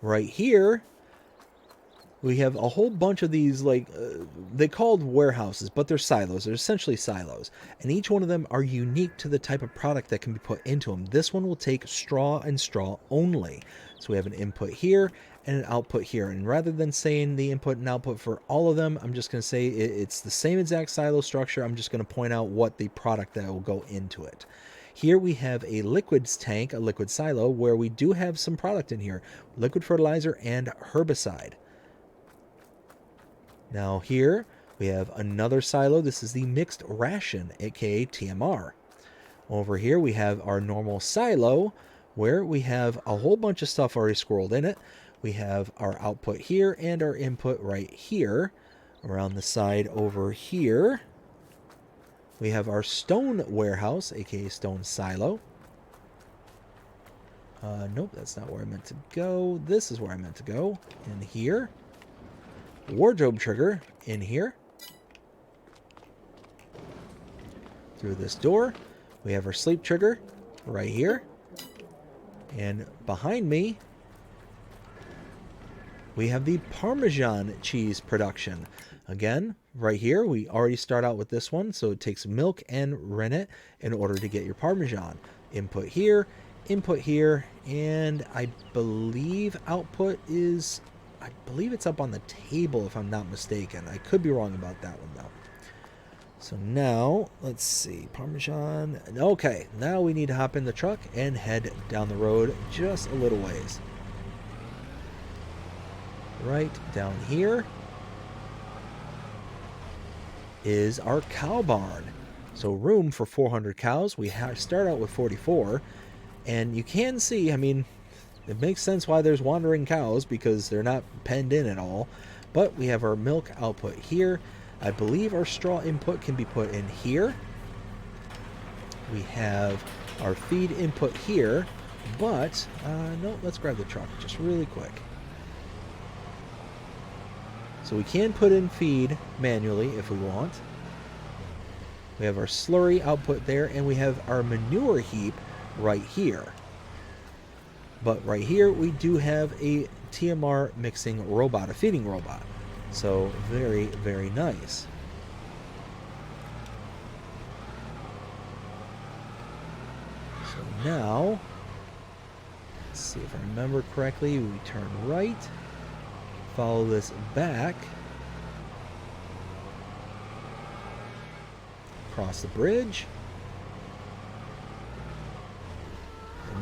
Right here, we have a whole bunch of these, like, they called warehouses, but they're silos. They're essentially silos. And each one of them are unique to the type of product that can be put into them. This one will take straw and straw only. So we have an input here and an output here. And rather than saying the input and output for all of them, I'm just going to say it's the same exact silo structure. I'm just going to point out what the product that will go into it. Here we have a liquids tank, a liquid silo, where we do have some product in here. Liquid fertilizer and herbicide. Now here we have another silo. This is the mixed ration, aka TMR. Over here we have our normal silo where we have a whole bunch of stuff already squirreled in it. We have our output here and our input right here. Around the side over here we have our stone warehouse, aka stone silo. Nope, that's not where I meant to go. This is where I meant to go. In here. Wardrobe trigger in here. Through this door. We have our sleep trigger right here. And behind me, we have the Parmesan cheese production. Again, right here, we already start out with this one. So it takes milk and rennet in order to get your Parmesan. Input here, and I believe output is... I believe it's up on the table, if I'm not mistaken. I could be wrong about that one, though. So now, let's see. Parmesan. Okay, now we need to hop in the truck and head down the road just a little ways. Right down here is our cow barn. So room for 400 cows. We start out with 44. And you can see, I mean... it makes sense why there's wandering cows, because they're not penned in at all. But we have our milk output here. I believe our straw input can be put in here. We have our feed input here. But, no, let's grab the truck just really quick. So we can put in feed manually if we want. We have our slurry output there, and we have our manure heap right here. But right here, we do have a TMR mixing robot, a feeding robot. So very, very nice. So now, let's see if I remember correctly, we turn right, follow this back, cross the bridge.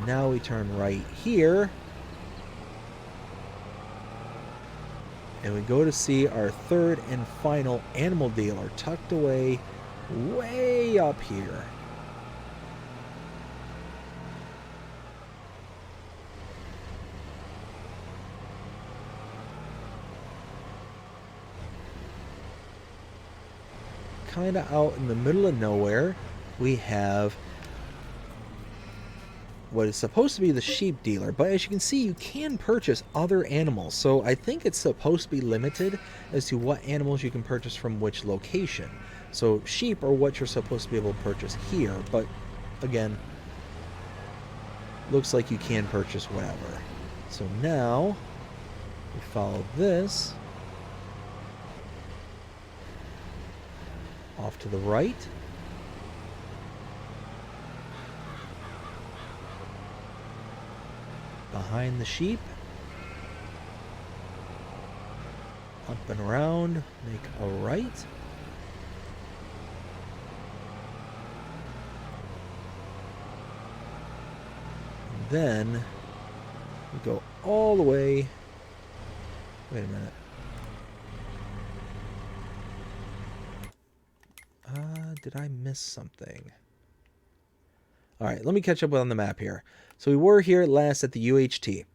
Now we turn right here, and we go to see our third and final animal dealer tucked away way up here. Kind of out in the middle of nowhere, we have what is supposed to be the sheep dealer, but as you can see, you can purchase other animals. So I think it's supposed to be limited as to what animals you can purchase from which location. So sheep are what you're supposed to be able to purchase here, but again, looks like you can purchase whatever. So now we follow this off to the right. Behind the sheep, up and around, make a right, and then we go all the way. Wait a minute. Did I miss something? All right, let me catch up on the map here. So we were here last at the UHT.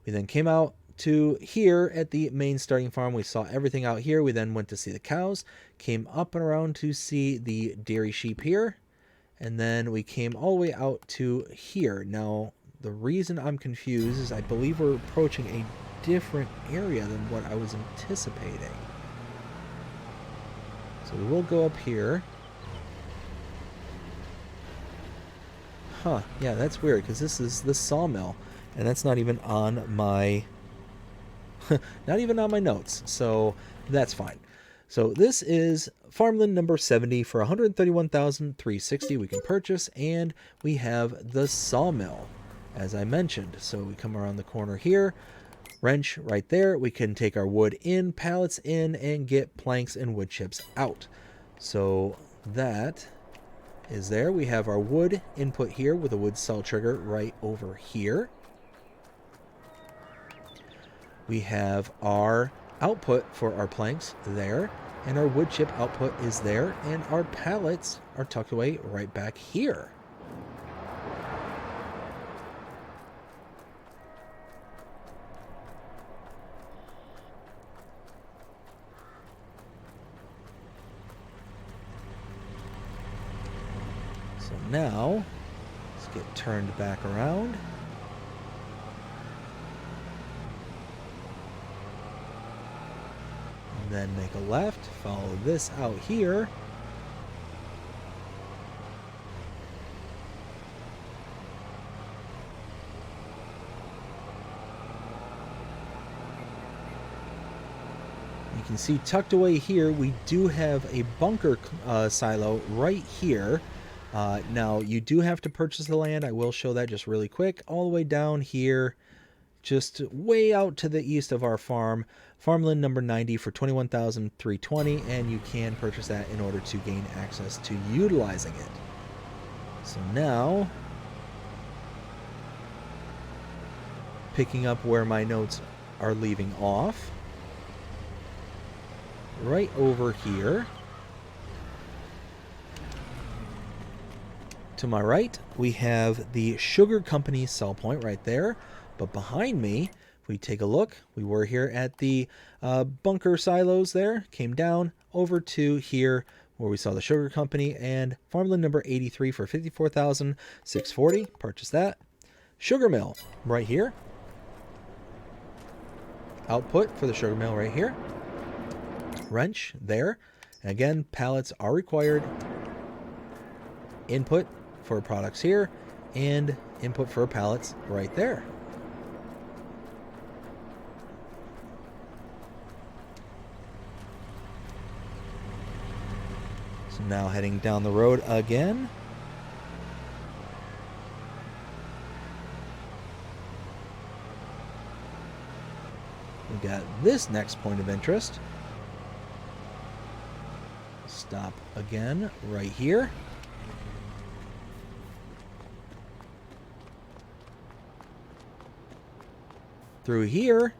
We then came out to here at the main starting farm. We saw everything out here. We then went to see the cows, came up and around to see the dairy sheep here, and then we came all the way out to here. Now, the reason I'm confused is I believe we're approaching a different area than what I was anticipating. So we will go up here. Huh, yeah, that's weird, because this is the sawmill, and that's not even on my Not even on my notes, so that's fine. So this is farmland number 70 for 131,360 we can purchase, and we have the sawmill, as I mentioned. So we come around the corner here, wrench right there. We can take our wood in, pallets in, and get planks and wood chips out. So that is there. We have our wood input here with a wood cell trigger right over here. We have our output for our planks there, and our wood chip output is there, and our pallets are tucked away right back here. So now, let's get turned back around. Then make a left, follow this out here. You can see tucked away here, we do have a bunker silo right here. Now, you do have to purchase the land. I will show that just really quick. All the way down here, just way out to the east of our farm, farmland number 90 for 21,320, and you can purchase that in order to gain access to utilizing it. So now, picking up where my notes are leaving off, right over here, to my right, we have the sugar company sell point right there. But behind me, if we take a look, we were here at the bunker silos there, came down over to here where we saw the sugar company, and farmland number 83 for 54,640. Purchase that. Sugar mill right here. Output for the sugar mill right here. Wrench there. And again, pallets are required. Input for products here, and input for pallets right there. So now heading down the road again. We got this next point of interest. Stop again right here. Through here,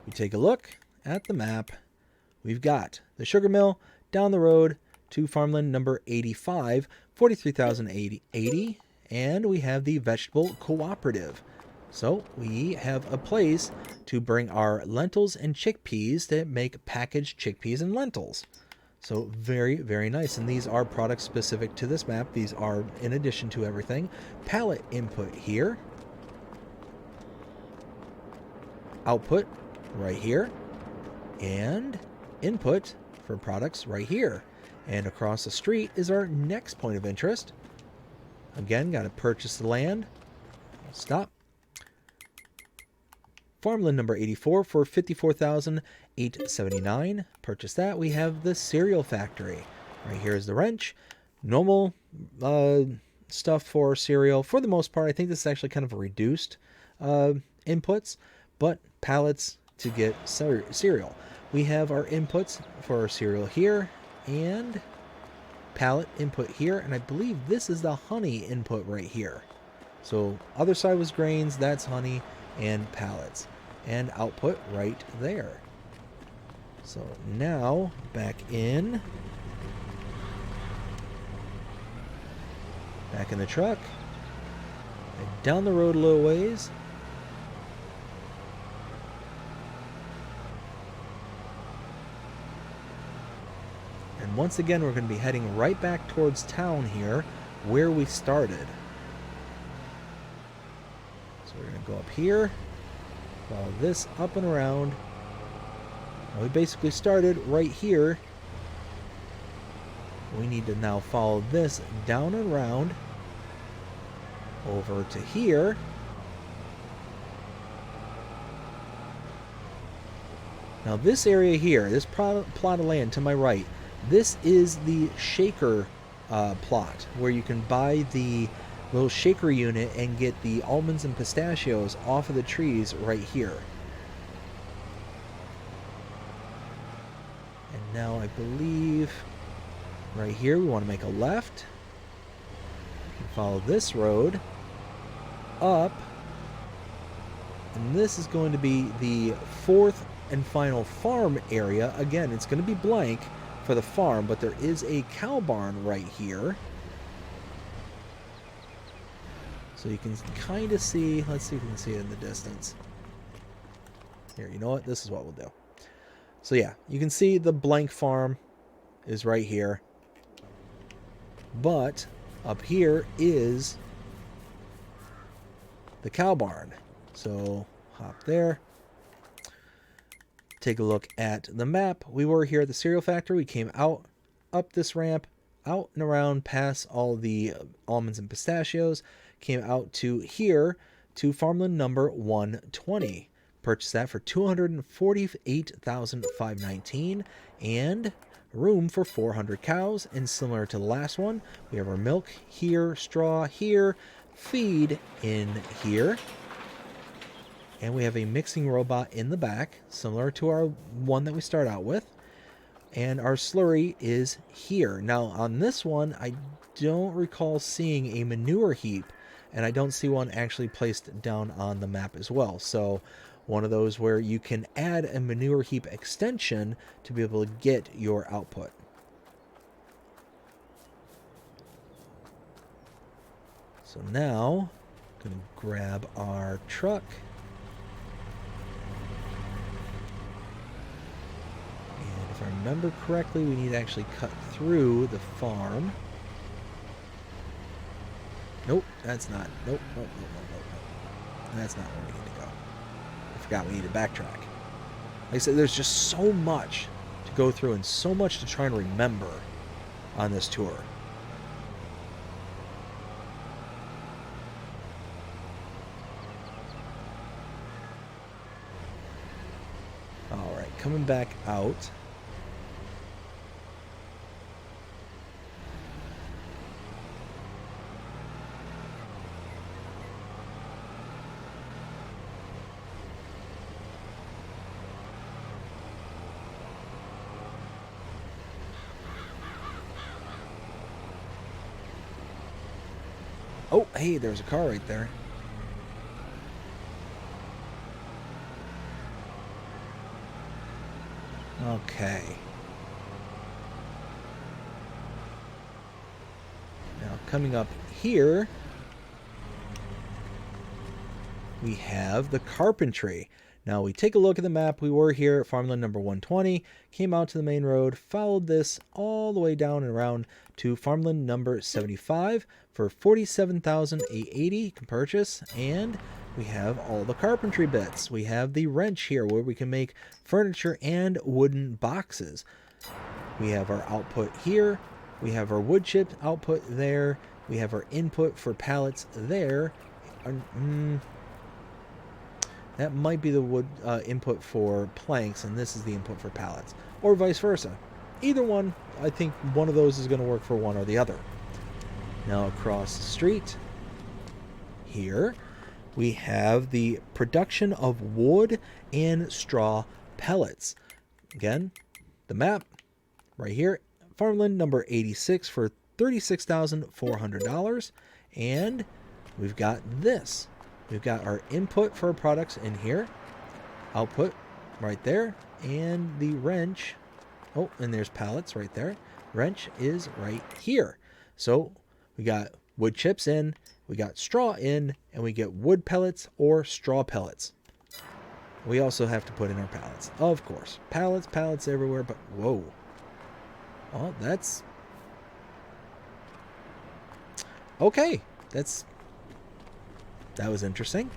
we take a look at the map. We've got the sugar mill down the road to farmland number 85, 43,080, and we have the vegetable cooperative. So we have a place to bring our lentils and chickpeas that make packaged chickpeas and lentils. So very, very nice. And these are products specific to this map. These are in addition to everything. Pallet input here. Output right here. And input for products right here. And across the street is our next point of interest. Again, got to purchase the land. Stop. Farmland number 84 for 54,879. Purchase that. We have the cereal factory. Right here is the wrench. Normal stuff for cereal. For the most part, I think this is actually kind of a reduced inputs, but pallets to get cereal. We have our inputs for our cereal here, and pallet input here, and I believe this is the honey input right here. So other side was grains, that's honey and pallets, and output right there. So now back in the truck, down the road a little ways. And once again, we're going to be heading right back towards town here where we started. So we're going to go up here, follow this up and around. And we basically started right here. We need to now follow this down and around over to here. Now this area here, this plot of land to my right, this is the shaker plot, where you can buy the little shaker unit and get the almonds and pistachios off of the trees right here. And now I believe right here we want to make a left. Follow this road up. And this is going to be the fourth and final farm area. Again, it's going to be blank for the farm, but there is a cow barn right here. So you can kind of see, let's see if we can see it in the distance. Here, you know what? This is what we'll do. So yeah, you can see the blank farm is right here. But up here is the cow barn. So hop there. Take a look at the map. We were here at the cereal factory. We came out, up this ramp, out and around past all the almonds and pistachios. Came out to here to farmland number 120. Purchased that for $248,519 and room for 400 cows. And similar to the last one, we have our milk here, straw here, feed in here. And we have a mixing robot in the back, similar to our one that we start out with. And our slurry is here. Now, on this one, I don't recall seeing a manure heap, and I don't see one actually placed down on the map as well. So, one of those where you can add a manure heap extension to be able to get your output. So now, I'm going to grab our truck. If I remember correctly, we need to actually cut through the farm. Nope, that's not. Nope. That's not where we need to go. I forgot we need to backtrack. Like I said, there's just so much to go through and so much to try and remember on this tour. All right, coming back out. Oh, hey, there's a car right there. Okay. Now, coming up here, we have the carpentry. Now, we take a look at the map. We were here at farmland number 120, came out to the main road, followed this all the way down and around to farmland number 75 for $47,880 you can purchase, and we have all the carpentry bits. We have the wrench here where we can make furniture and wooden boxes. We have our output here. We have our wood chip output there. We have our input for pallets there. That might be the wood input for planks, and this is the input for pallets, or vice versa. Either one, I think one of those is going to work for one or the other. Now across the street here, we have the production of wood and straw pellets. Again, the map right here, farmland number 86 for $36,400, and we've got this. We've got our input for our products in here, output right there, and the wrench. Oh, and there's pallets right there. Wrench is right here. So we got wood chips in, we got straw in, and we get wood pellets or straw pellets. We also have to put in our pallets, of course. Pallets everywhere, but whoa. Oh, that's... Okay, that was interesting.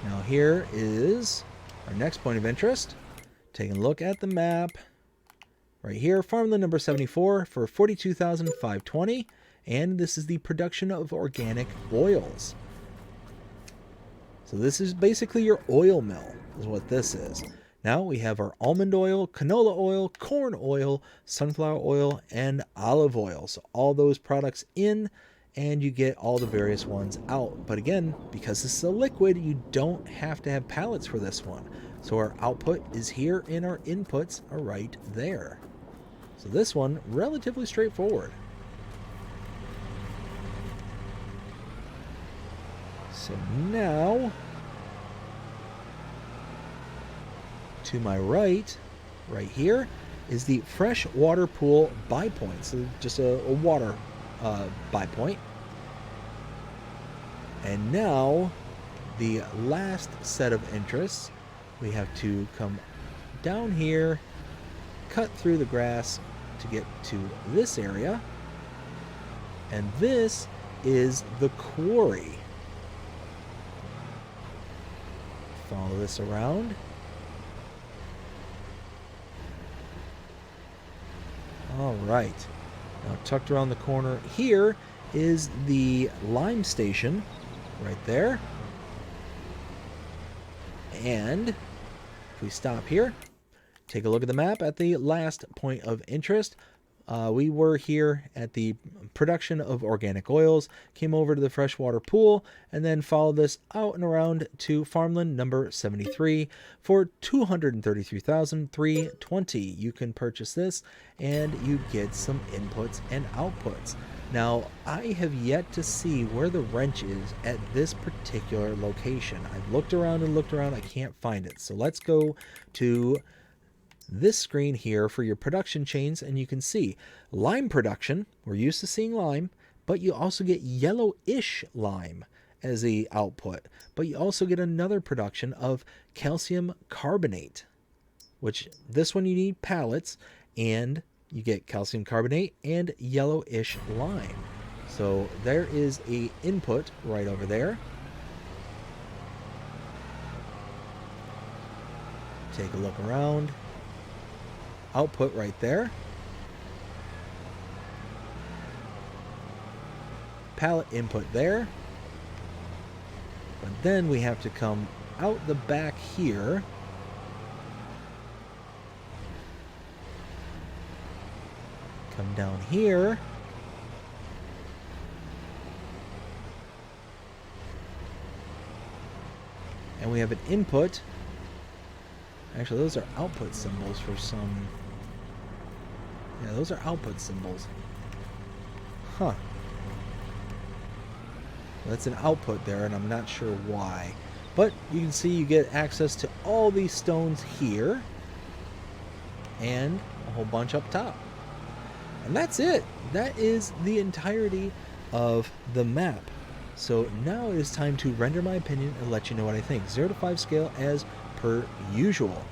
Now here is our next point of interest. Taking a look at the map. right here, farmland number 74 for 42,520, and this is the production of organic oils. So this is basically your oil mill, is what this is. Now we have our almond oil, canola oil, corn oil, sunflower oil, and olive oil. So all those products in, and you get all the various ones out. But again, because this is a liquid, you don't have to have pallets for this one. So our output is here and our inputs are right there. So this one, relatively straightforward. So now, to my right here, is the fresh water pool buy point. So just a water buy point. And now, the last set of interests, we have to come down here, cut through the grass to get to this area. And this is the quarry. Follow this around. All right. Now tucked around the corner here is the lime station right there. And if we stop here, take a look at the map at the last point of interest. We were here at the production of organic oils, came over to the freshwater pool, and then followed this out and around to farmland number 73 for 233,320. You can purchase this and you get some inputs and outputs. Now, I have yet to see where the wrench is at this particular location. I've looked around and looked around, I can't find it. So let's go to this screen here for your production chains, and you can see lime production. We're used to seeing lime, but you also get yellowish lime as the output. But you also get another production of calcium carbonate, which this one you need pallets, and you get calcium carbonate and yellowish lime. So there is a input right over there. Take a look around. Output right there. Pallet input there. But then we have to come out the back here. Come down here. And we have an input. Actually, those are output symbols for some... Yeah, those are output symbols. Huh. That's an output there, and I'm not sure why. But you can see you get access to all these stones here. And a whole bunch up top. And that's it. That is the entirety of the map. So now it is time to render my opinion and let you know what I think. 0 to 5 scale as per usual.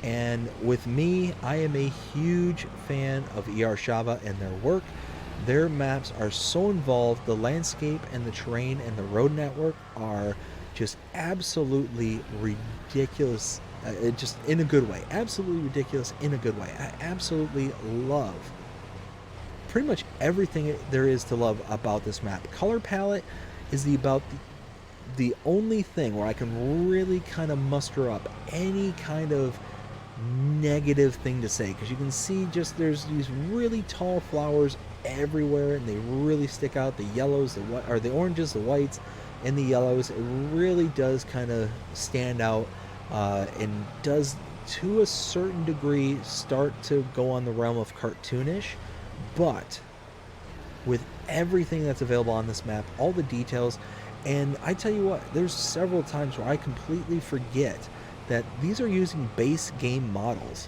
And with me, I am a huge fan of Shava and their work. Their maps are so involved. The landscape and the terrain and the road network are just absolutely ridiculous. Just in a good way. Absolutely ridiculous in a good way. I absolutely love pretty much everything there is to love about this map. Color palette is the only thing where I can really kind of muster up any kind of negative thing to say, because you can see just there's these really tall flowers everywhere and they really stick out. The yellows, the oranges, the whites, and the yellows. It really does kind of stand out and does to a certain degree start to go on the realm of cartoonish, but with everything that's available on this map, all the details. And I tell you what, there's several times where I completely forget that these are using base game models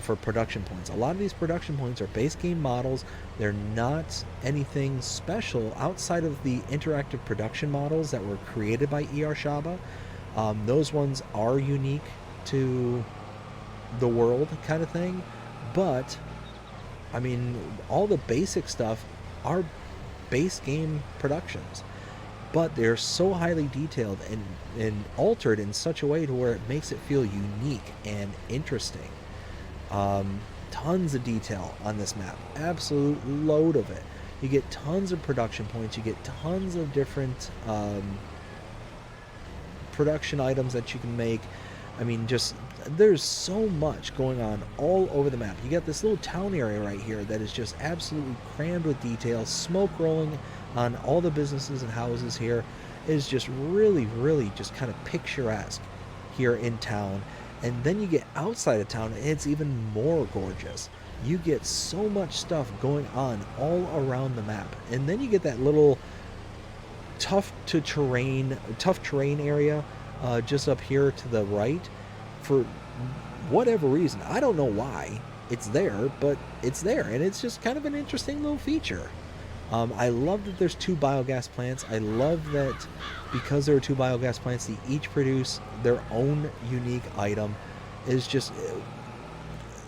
for production points. A lot of these production points are base game models. They're not anything special outside of the interactive production models that were created by Shaba. Those ones are unique to the world kind of thing, but I mean, all the basic stuff are base game productions, but they're so highly detailed and altered in such a way to where it makes it feel unique and interesting. tons of detail on this map, absolute load of it. You get tons of production points, you get tons of different production items that you can make. I mean, just there's so much going on all over the map. You got this little town area right here that is just absolutely crammed with detail. Smoke rolling on all the businesses and houses here is just really just kind of picturesque here in town. And then you get outside of town and it's even more gorgeous. You get so much stuff going on all around the map. And then you get that little tough terrain area just up here to the right. For whatever reason, I don't know why it's there, but it's there, and it's just kind of an interesting little feature. I love that there's 2 biogas plants. I love that because there are 2 biogas plants, they each produce their own unique item. Is just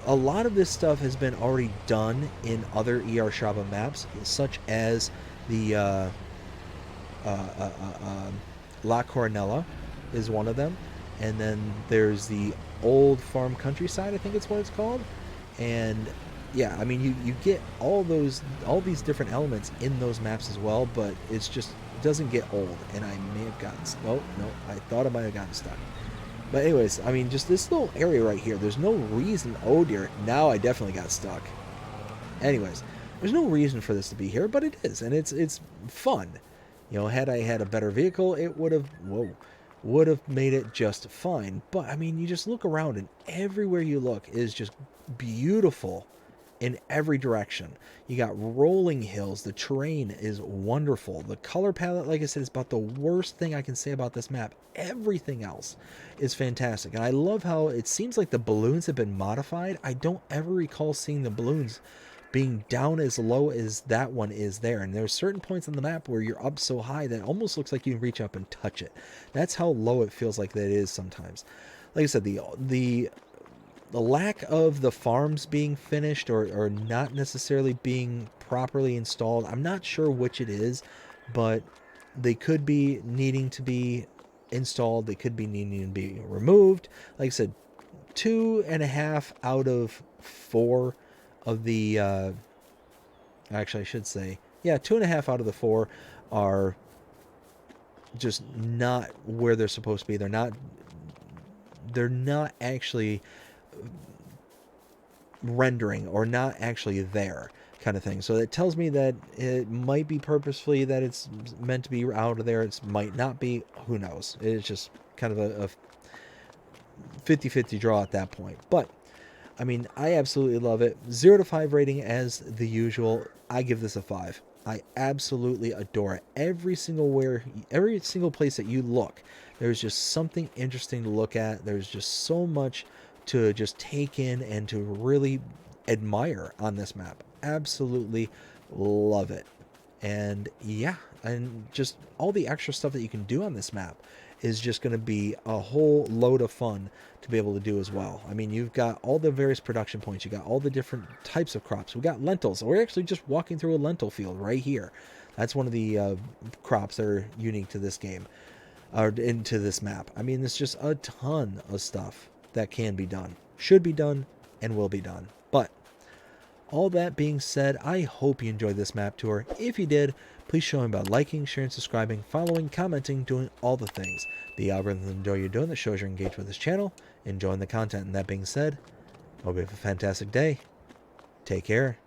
a lot of this stuff has been already done in other ER Shaba maps, such as the La Coronella is one of them, and then there's the Old Farm Countryside, I think it's what it's called. And yeah, I mean, you get all these different elements in those maps as well, but it's just, it doesn't get old. And I may have gotten, oh no, I thought I might have gotten stuck. But anyways, I mean, just this little area right here, there's no reason. Oh dear, now I definitely got stuck. Anyways, there's no reason for this to be here, but it is, and it's fun. You know, had I had a better vehicle, it would have made it just fine. But I mean, you just look around, and everywhere you look is just beautiful in every direction. You got rolling hills. The terrain is wonderful. The color palette, like I said, is about the worst thing I can say about this map. Everything else is fantastic. And I love how it seems like the balloons have been modified. I don't ever recall seeing the balloons being down as low as that one is there. And there's certain points on the map where you're up so high that it almost looks like you can reach up and touch it. That's how low it feels like that it is sometimes. Like I said, the lack of the farms being finished or not necessarily being properly installed, I'm not sure which it is, but they could be needing to be installed. They could be needing to be removed. Like I said, 2.5 out of 4 of the actually I should say, yeah, 2.5 out of the 4 are just not where they're supposed to be. They're not actually rendering, or not actually there, kind of thing. So it tells me that it might be purposefully that it's meant to be out of there. It might not be. Who knows? It's just kind of a 50-50 draw at that point. But I mean, I absolutely love it. 0 to 5 rating as the usual. I give this a 5. I absolutely adore it. Every single place that you look, there's just something interesting to look at. There's just so much to just take in and to really admire on this map. Absolutely love it. And yeah, and just all the extra stuff that you can do on this map is just going to be a whole load of fun to be able to do as well. I mean, you've got all the various production points. You got all the different types of crops. We got lentils. We're actually just walking through a lentil field right here. That's one of the crops that are unique to this game, or into this map. I mean, there's just a ton of stuff that can be done, should be done, and will be done. But all that being said, I hope you enjoyed this map tour. If you did, please show me by liking, sharing, subscribing, following, commenting, doing all the things the algorithm enjoy you're doing that shows you're engaged with this channel, enjoying the content. And that being said, hope you have a fantastic day. Take care.